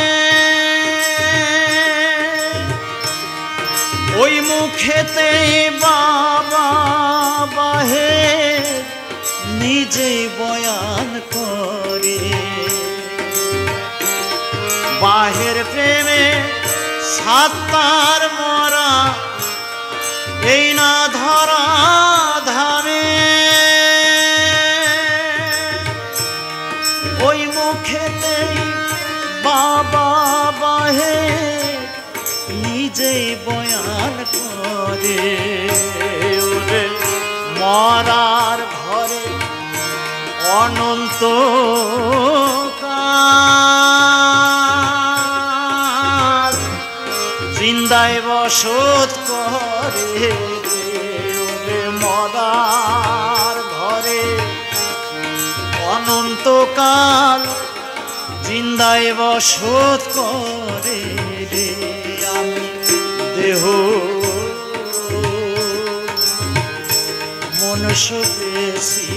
ওই মুখেতে বাবা বাহে নিজে বয়ান করে বাহের প্রেমে সাত্তার মরা এই না ধরা ধামে ওই মুখেতেই বাবা বাহে নিজেই বয়ান করে ওরে মরার ঘরে অনন্ত কাল জিন্দায় বসত করে ওরে মরার ঘরে অনন্তকাল জিন্দায় বসত করে রে আমি দেহ মনুষ্য পেশি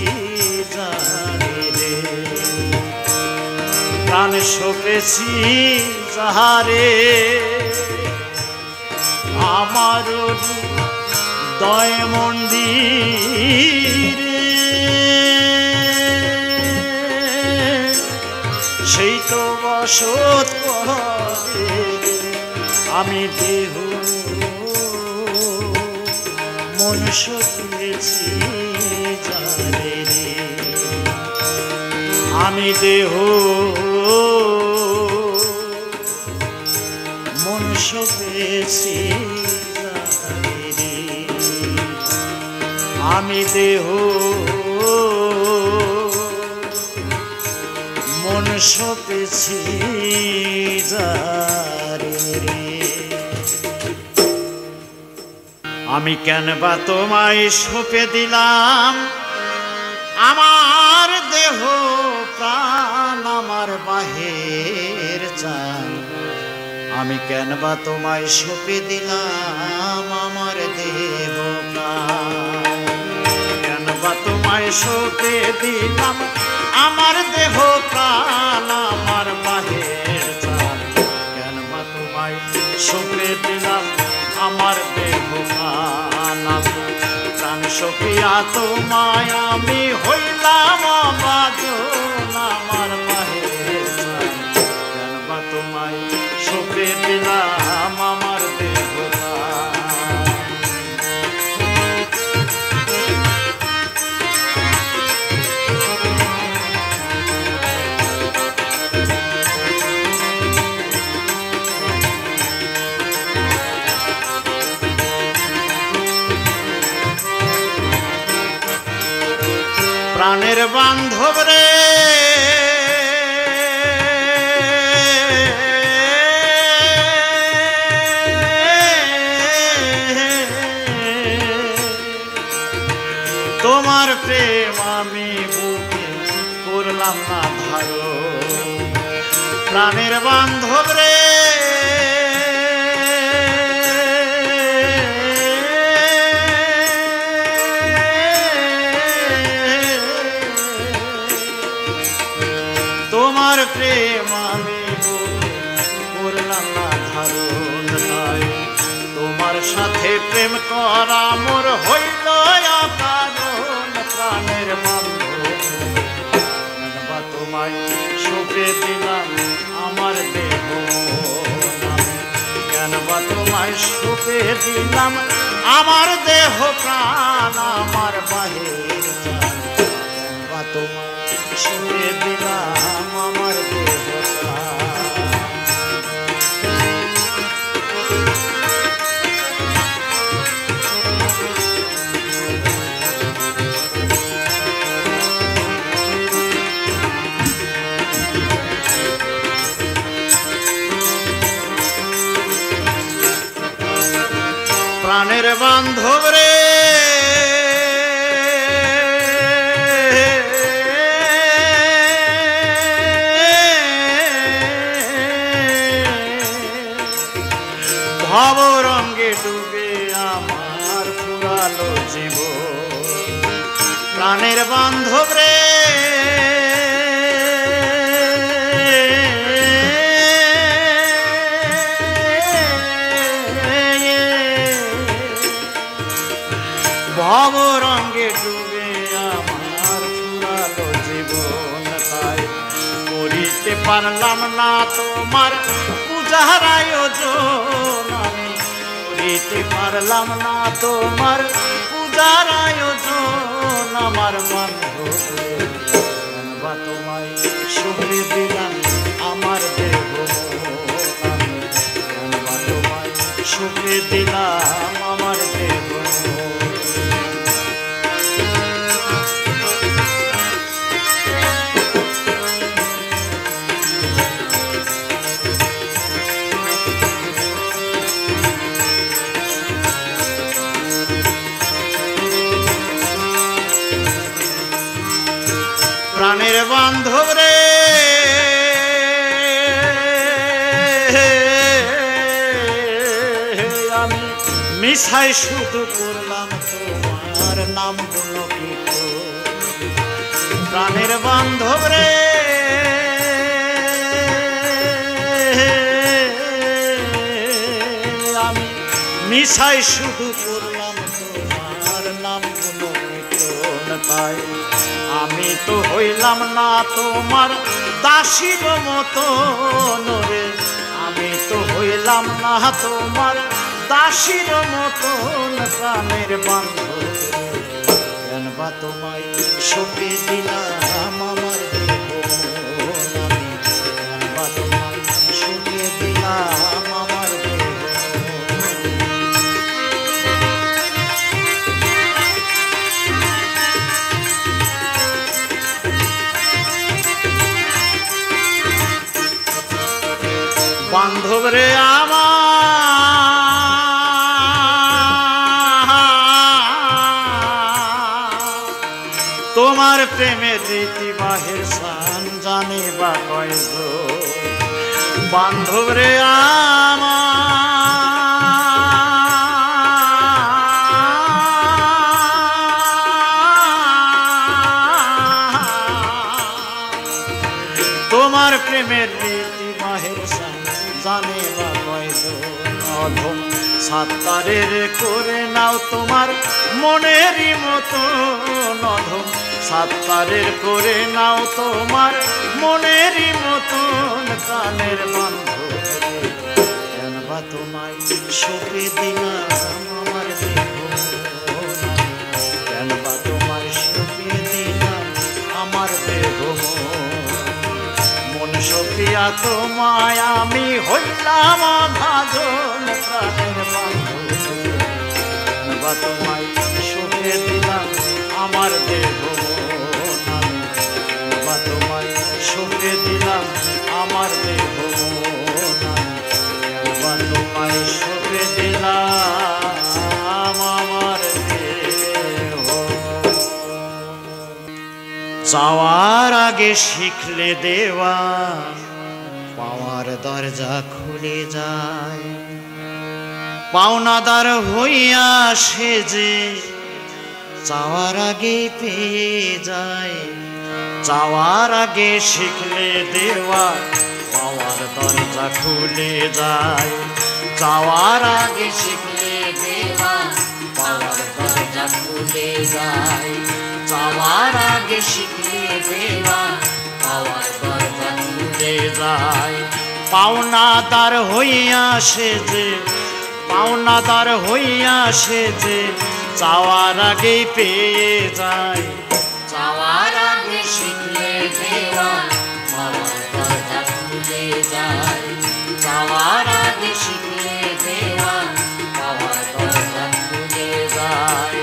জানে রে প্রাণ শোকেছি যাহারে আমার দয় মন্দিরে সেই তো বসত করে আমি দেহ মনুষ্য পেয়েছি জানে রে আমি দেহ মনুষ্য পেয়েছি আমি দেহ মনুষ্য পেয়েছি যারে রে আমি কেন বা তোমায় সঁপে দিলাম আমার দেহ প্রাণ আমার বাহের চান আমি কেন বা তোমায় সঁপে দিলাম আমার দেহ প্রাণ কেন বা তোমায় সঁপে দিলাম আমার দেহ প্রাণ আমার বাহের চান কেন বা তোমায় সঁপে দিলাম আমার দেহ প্রাণ প্রাণ সখিয়া তোমায় আমি হইলাম অবাজন আমার বাহের চান কেন বা তোমায় সঁপে দিলাম আমার দেহ প্রাণের বান্ধব রে তোমার প্রেম আমি বুকে করলাম না ধারো প্রাণের বান্ধব রে তোমার প্রেম আমি করলাম না ধারণ, তাই তোমার সাথে প্রেম করা মোর হইল অকারণ। প্রাণের বান্ধব বা তোমায় সঁপে দিলাম আমার দেহ, কেন বা তোমায় সঁপে দিলাম আমার দেহ প্রাণ আমার বাহির জান, কেন বা তোমায় সঁপে দিলাম আমার দেহ প্রাণ। প্রাণের বান্ধব রে ভব রঙ্গে ডুবে আমার পুরালো জীবন। প্রাণের বান্ধব রে ভব রঙ্গে ডুবে আমার পুরালো জীবন, তাই করিতে পারলাম না তোমার পূজার আয়োজন। আমি করিতে পারলাম না তোমার পূজার আয়োজন। আমার বান্ধব বা তোমায় সঁপে দিলাম আমার দেহ, আমি বা তোমায় সঁপে দিলাম আমার দেহ। প্রাণের বান্ধব রে আমি মিশাই শুধু করলাম তোমার নাম গুণকীত। প্রাণের বান্ধব রে আমি মিশাই শুধু করলাম তোমার নাম গুণকীত, তাই আমি তো হইলাম না তোমার দাসীর মতন রে। আমি তো হইলাম না তোমার দাসীর মতন। প্রাণের বান্ধব কেন বা তোমায় সঁপে দিলাম আমার দেহ, আমি কেন বা তোমায় সঁপে দিলাম আমার দেহ। বান্ধব রে তোমার প্রেমের রীতি বাহির সান জানে বা কয়জন। বান্ধব রে তোমার প্রেমের রীতি বাহির সান জানে বা কয়জন। অধম সাত্তারের করে নাও তোমার মনেরই মতো, অধম সাত্তারের করে নাও তোমার মনেরই মতন। প্রাণের বান্ধব কেন বা তোমায় সঁপে দিলাম আমার দেহ, কেন বা তোমায় সঁপে দিলাম আমার দেহ। মন সপিয়া তোমায় আমি হইলাম ভাজন। প্রাণের বান্ধব কেন বা তোমায় সঁপে দিলাম আমার দেহ, বা তোমায় সঁপে দিলাম আমার দেহ, বা তোমায় সঁপে দিলাম আমার দেহ। চাওয়ার আগে শিখলে দেওয়া পাওয়ার দরজা খুলে যায়। পাওনাদার হইয়া সেজে চাওয়ার আগে পেয়ে যায়। যাওয়ার আগে শিখলে দেওয়া পাওয়ার দরজা খুলে যায়। যাওয়ার আগে শিখলে দেওয়া পাওয়ার দরজা খুলে যায়। যাওয়ার আগে শিখলে দেওয়া পাওয়ার দরজা খুলে যায়। পাওনাদার হইয়া সেজে, পাওনাদার হইয়া সেজে যাওয়ার আগেই পেয়ে যায়। যাওয়ার আগে শিখলে দেওয়া পাওয়ার দরজা খুলে যায়। যাওয়ার আগে শিখলে দেওয়া পাওয়ার দরজা খুলে যায়।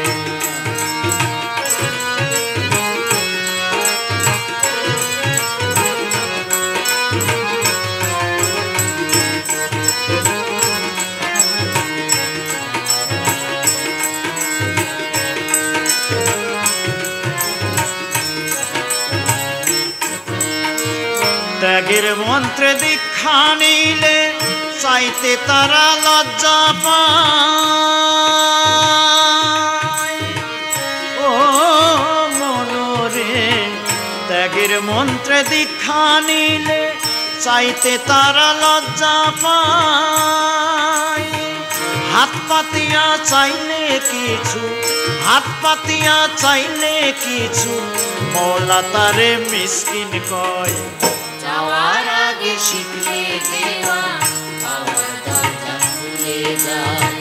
ত্যাগের মন্ত্রে দীক্ষা নিলে চাইতে তারা লজ্জা পায়। ও মনোরে, ত্যাগের মন্ত্রে দীক্ষা নিলে চাইতে তারা লজ্জা পায়। হাত পাতিয়া চাইলে কিছু, হাত পাতিয়া চাইলে কিছু মৌলা তারে মিসকিন কয়। যাওয়ার আগে শিখলে দেওয়া পাওয়ার দরজা খুলে যায়।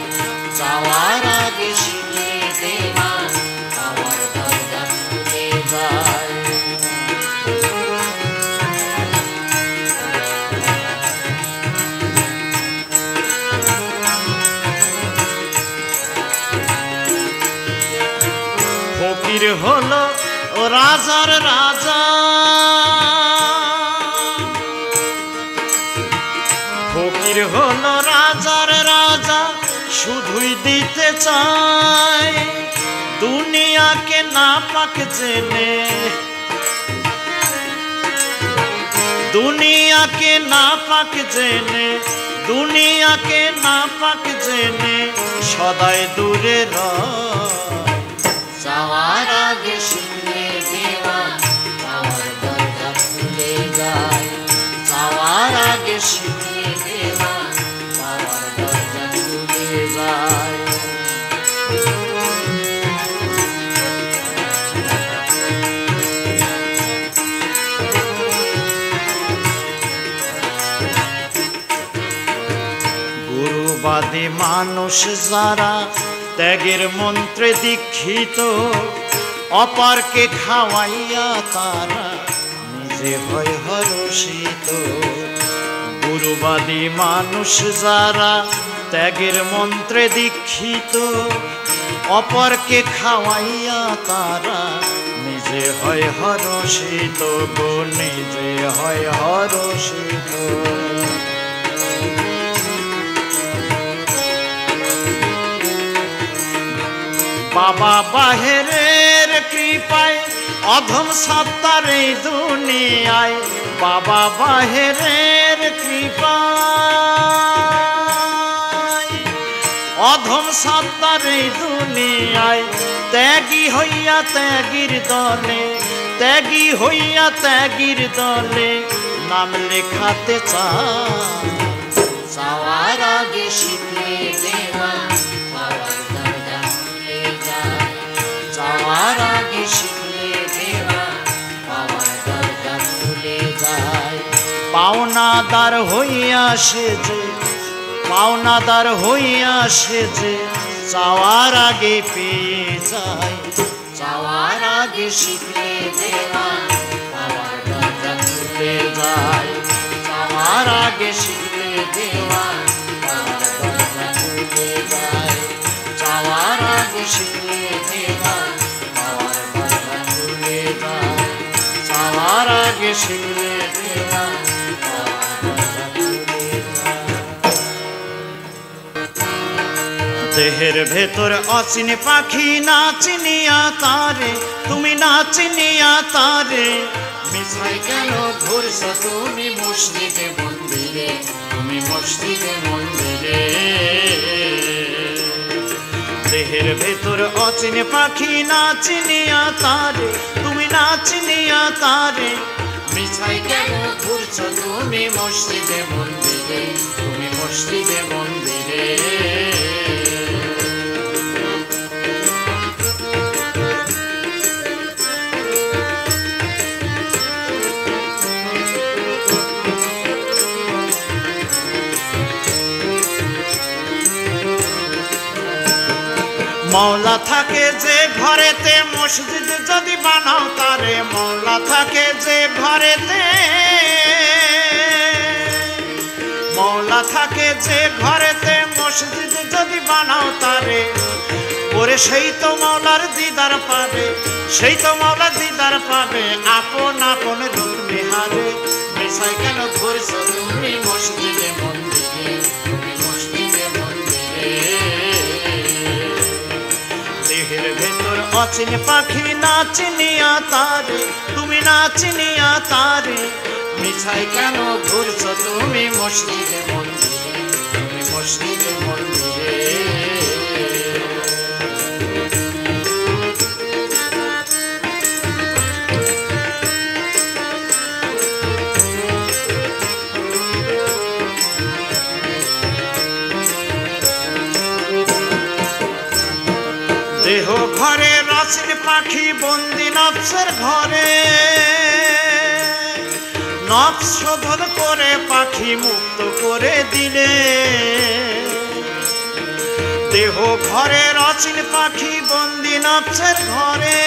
যাওয়ার আগে শিখলে দেওয়া পাওয়ার দরজা খুলে যায়। ফকির হলো ও রাজার রাজা, ফকির হলো রাজার রাজা, শুধুই দিতে চায় দুনিয়াকে না পাক জেনে, দুনিয়াকে না পাক জেনে, দুনিয়াকে না পাক জেনে সদাই দূরে রয়। যাওয়ার আগে শিখলে দেওয়া পাওয়ার দরজা খুলে যায়। যাওয়ার আগে শিখলে দেওয়া পাওয়ার দরজা খুলে যায়। গুরুবাদী মানুষ যারা ত্যাগের মন্ত্রে দীক্ষিত, অপরকে খাওয়াইয়া তারা নিজে হয় হরষিত। গুরুবাদী মানুষ যারা ত্যাগের মন্ত্রে দীক্ষিত, অপরকে খাওয়াইয়া তারা নিজে হয় হরষিত, গো নিজে হয় হরষিত। বাবা বাহেরের কৃপায় অধম সত্তার এই দুনিয়ায়, বাবা বাহেরের কৃপায় অধম সত্তার এই দুনিয়ায়, ত্যাগী হইয়া ত্যাগীর দলে, ত্যাগী হইয়া ত্যাগীর দলে নাম লেখাতে চায়। যাওয়ার আগে শিখলে দেওয়া পাওয়ার দরজা খুলে যায়। যাওয়ার আগে শিখলে দেওয়া পাওয়ার দরজা খুলে যায়। পাওনাদার হইয়া সেজে, পাওনাদার হইয়া সেজে চাওয়ার আগে পেয়ে যায়। যাওয়ার আগে শিখলে দেওয়া পাওয়ার দরজা খুলে যায়। যাওয়ার আগে শিখলে দেওয়া পাওয়ার দরজা খুলে যায়। যাওয়ার আগে শিখলে দেওয়া পাওয়ার দরজা খুলে যায়। যাওয়ার আগে শিখলে দেওয়া পাওয়ার দরজা খুলে যায়। দেহের ভেতর অচিন পাখি না চিনিয়া তারে, তুমি না চিনিয়া তারে মিছাই কেন ঘুরছ তুমি মসজিদে মন্দিরে, তুমি মসজিদে মন্দিরে। দেহের ভেতর অচিন পাখি না চিনিয়া তারে, তুমি না চিনিয়া তারে মিছাই কেন ঘুরছো তুমি মসজিদে মন্দিরে তুমি মসজিদে মন্দিরে মওলা থাকে যে ঘরেতে মসজিদ যদি বানাও তারে মওলা থাকে যে ঘরেতে মওলা থাকে যে ঘরেতে মসজিদ যদি বানাও তারে ওরে সেই তো মওলার দিদার পাবে সেই তো মওলার দিদার পাবে আপন আপন নূর নিহারে মিছাই কেন ঘুরছো তুমি মসজিদে মন্দিরে তুমি মসজিদে মন্দিরে দেহের ভেতর অচিন পাখি না চিনিয়া তারে তুমি না চিনিয়া তারে মিছাই কেন ঘুরছো তুমি মসজিদে মন্দিরে তুমি মসজিদে মন্দিরে দেহ ঘরে রচিন পাখি বন্দি নফসের ঘরে নফস শোধন করে পাখি মুক্ত করে দিলে দেহ ঘরে রচিন পাখি বন্দি নফসের ঘরে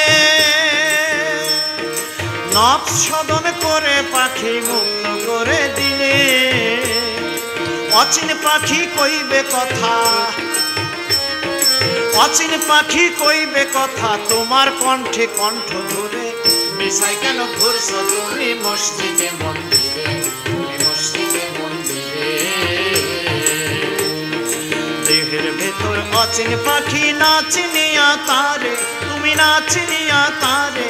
নফস শোধন করে পাখি মুক্ত করে দিলে অচিন পাখি কইবে কথা অচিন পাখি কইবে কথা তোমার কণ্ঠে কণ্ঠ ধরে মিছাই কেন ঘুরছো তুমি মসজিদে মন্দিরে তুমি মসজিদে মন্দিরে দেহের ভেতর অচিন পাখি না চিনিয়া তারে তুমি না চিনিয়া তারে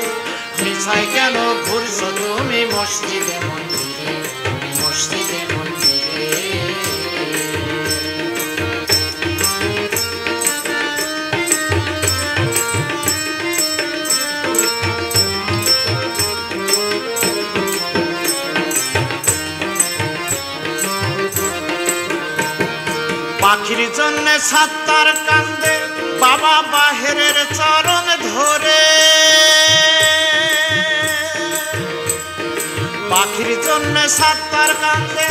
মিছাই কেন ঘুরছো তুমি মসজিদে মন্দিরে তুমি মসজিদে মন্দিরে পাখির জন্য সাত্তার কান্দে বাবা বাহিরের চরণ ধরে পাখির জন্য সাত্তার কান্দে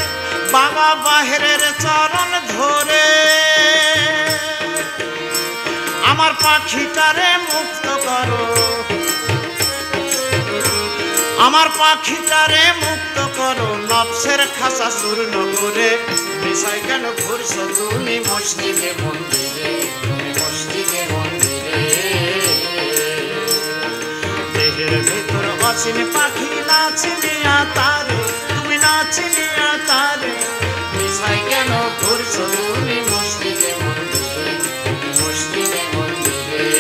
বাবা বাহিরের চরণ ধরে আমার পাখিটারে মুক্ত করো আমার পাখিটারে মুক্ত করো নফসের খাসা চূর্ণ করে মিছাই কেন ঘুরছো তুমি মসজিদে মন্দিরে তুমি মসজিদে মন্দিরে দেহের ভেতর অচিন পাখি না চিনিয়া তারে তুমি না চিনিয়া তারে মিছাই কেন ঘুরছো তুমি মসজিদে মন্দিরে তুমি মসজিদে মন্দিরে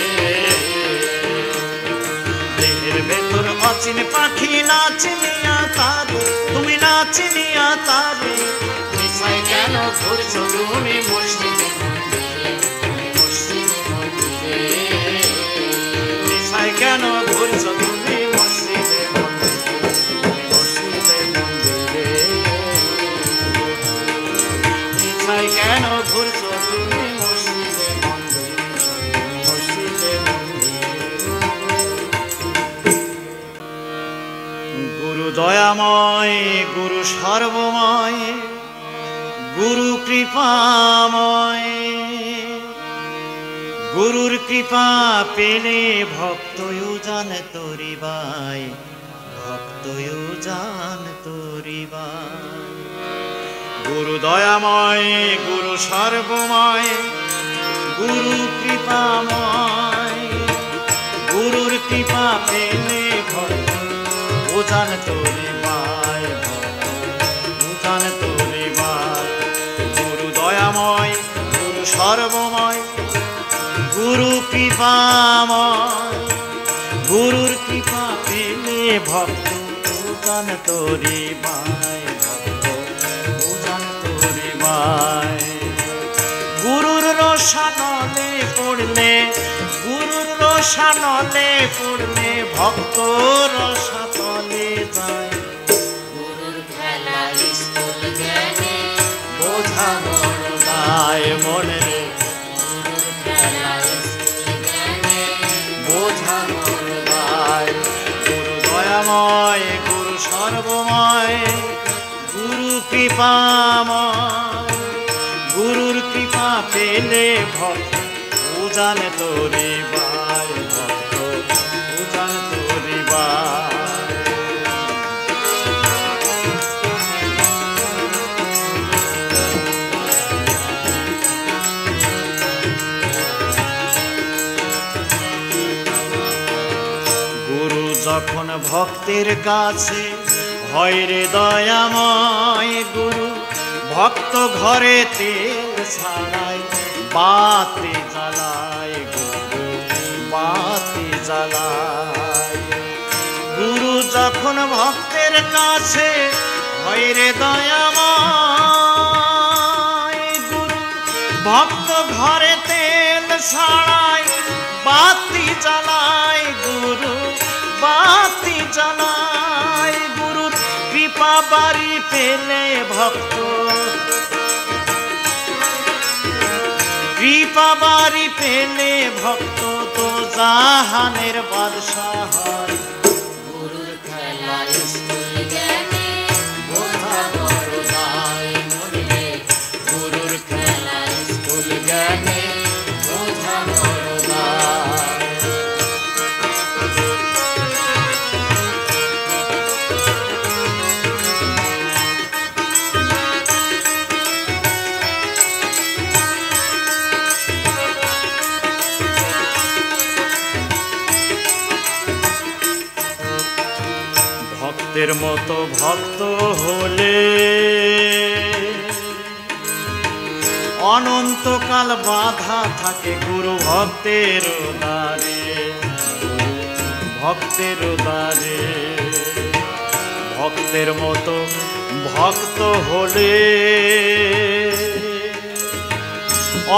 দেহের ভেতর অচিন পাখি না চিনিয়া তারে তুমি না চিনিয়া তারে মিছাই কেন ঘুরছো তুমি মসজিদে মন্দিরে তুমি মসজিদে মন্দিরে মিছাই কেন ঘুরছো তুমি মসজিদে মন্দিরে তুমি মসজিদে মন্দিরে মিছাই কেন ঘুরছো তুমি মসজিদে মন্দিরে মসজিদে মন্দিরে গুরু দয়াময় গুরু সর্বময় গুরু কৃপাময় গুরুর কৃপা পেলে ভক্তয়ু জান তরিবাই ভক্তয়ু জান তরিবাই গুরু দয়াময় গুরু সর্বময় গুরু কৃপাময় গুরুর কৃপা পেলে ভক্তয়ু জান তরিবাই ভক্তয়ু জান তরিবাই গুরু দয়াময় গুরু সর্বময় গুরু কৃপাময় গুরুর কৃপা পেলে ভক্ত পূজন তোরি বাই ভক্ত পূজন তোরি বাই গুরুর রসানলে পড়লে গুরুর রসানলে পড়লে ভক্ত রসাতলে যায়। গুরুর খেলা স্কুল জ্ঞানে বোঝা বড় তাই মনে রে গুরুর খেলা স্কুল জ্ঞানে বোঝা বড় তাই। গুরু দয়াময়, গুরু সর্বময়, গুরু কৃপাময়। গুরুর কৃপা পেলে ভক্ত উজান তোরি বাই, ভক্ত উজান তোরি বাই। গুরু যখন ভক্তের কাছে হয় রে দয়াময়, গুরু ভক্ত ঘরে তেল ছাড়ায় বাতি জ্বালায়, গুরু বাতি জ্বালায়। গুরু যখন ভক্তের কাছে হয় রে দয়াময়, গুরু ভক্ত ঘরে তেল ছাড়ায় বাতি জ্বালায়, গুরু বাতি জ্বালায়। গুরুর কৃপা বাড়ি পেলে ভক্ত, কৃপা বাড়ি পেলে ভক্ত তো জাহানের বাদশাহ হয়। গুরুর খেলা স্কুল জ্ঞানে বোঝা বড় দায় মনে গুরুর খেলা স্কুল জ্ঞানে বোঝা বড় দায়। ভক্তের মতো ভক্ত হলে অনন্তকাল বাধা থাকে গুরু ভক্তের দ্বারে, ভক্তের দ্বারে। ভক্তের মতো ভক্ত হলে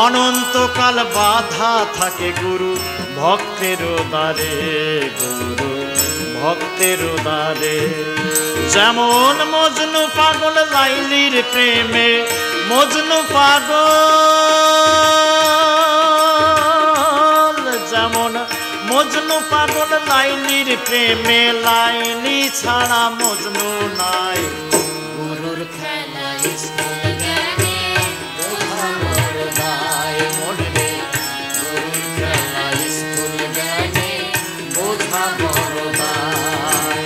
অনন্তকাল বাধা থাকে গুরু ভক্তের দ্বারে, গুরু ভক্তের দ্বারে। যেমন মজনু পাগল লাইলির প্রেমে, মজনু পাগল, যেমন মজনু পাগল লাইলির প্রেমে, লাইলি ছাড়া মজনু নাই। গুরুর খেলা স্কুল জ্ঞানে বোঝা বড় দায় মনে গুরুর খেলা স্কুল জ্ঞানে বোঝা বড় দায়।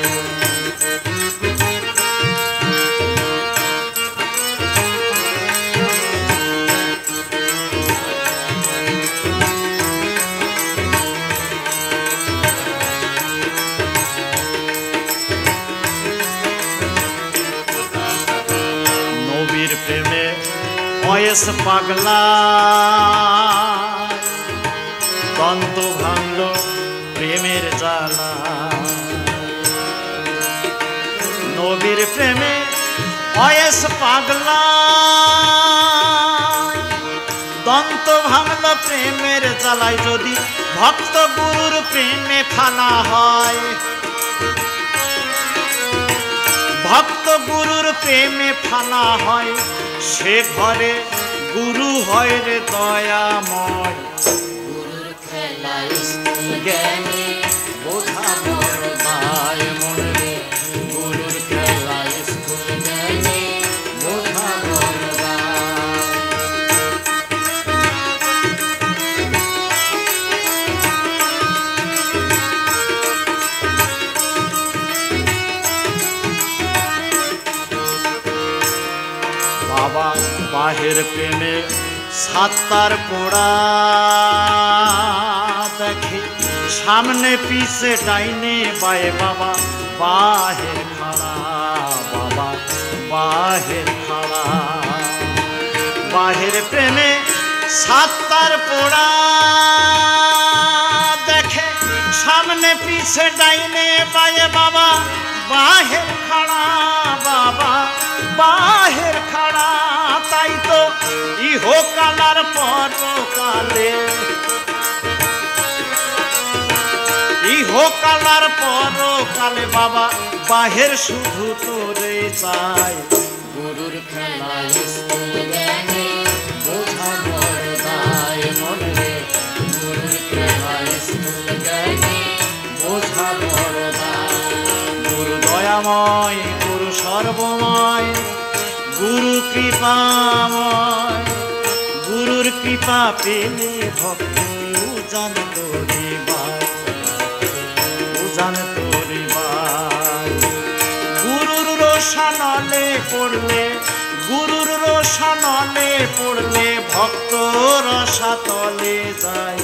নবীর প্রেমে অয়েস পাগলা, দন্ত ভাঙল প্রেমের জ্বালা। নবীর প্রেমে অয়েস পাগলা, দন্ত ভাঙল প্রেমের জ্বালায়। যদি ভক্ত গুরুর প্রেমে ফানা হয়, ভক্ত গুরুর প্রেমে ফানা হয়, সে ঘরে গুরু হয় রে দয়াময়। গুরুর খেলা স্কুল জ্ঞানে বোঝা বড় দায় মনে গুরুর খেলা স্কুল জ্ঞানে বোঝা বড় দায়। বাবা বাহের প্রেমে সাত্তার পোড়া দেখে, সামনে পিছে ডাইনে বায়ে বাবা বাহের খাড়া, বাবা বাহের খাড়া। বাহের প্রেমে সাত্তার পোড়া দেখে, সামনে পিছে ডাইনে বায়ে বাবা বাহের খাড়া, বাবা বাহের খাড়া। তাই তো ইহকালার পরকালে, কালার পরকালে বাবা বাহের শুধু তোরে চাই গুরুর খেলায় স্কুল জ্ঞানে বোঝা বড় দায় মনে রে গুরুর খেলায় স্কুল জ্ঞানে বোঝা বড় দায় গুরু দয়াময় গুরু সর্বময় গুরু কৃপাময় গুরুর কৃপা পেলে ভক্তি উজান তোরে বাই উজান তোরে বাই গুরুর রোশানলে পড়লে গুরুর রোশানলে পড়লে ভক্ত রসাতলে যায়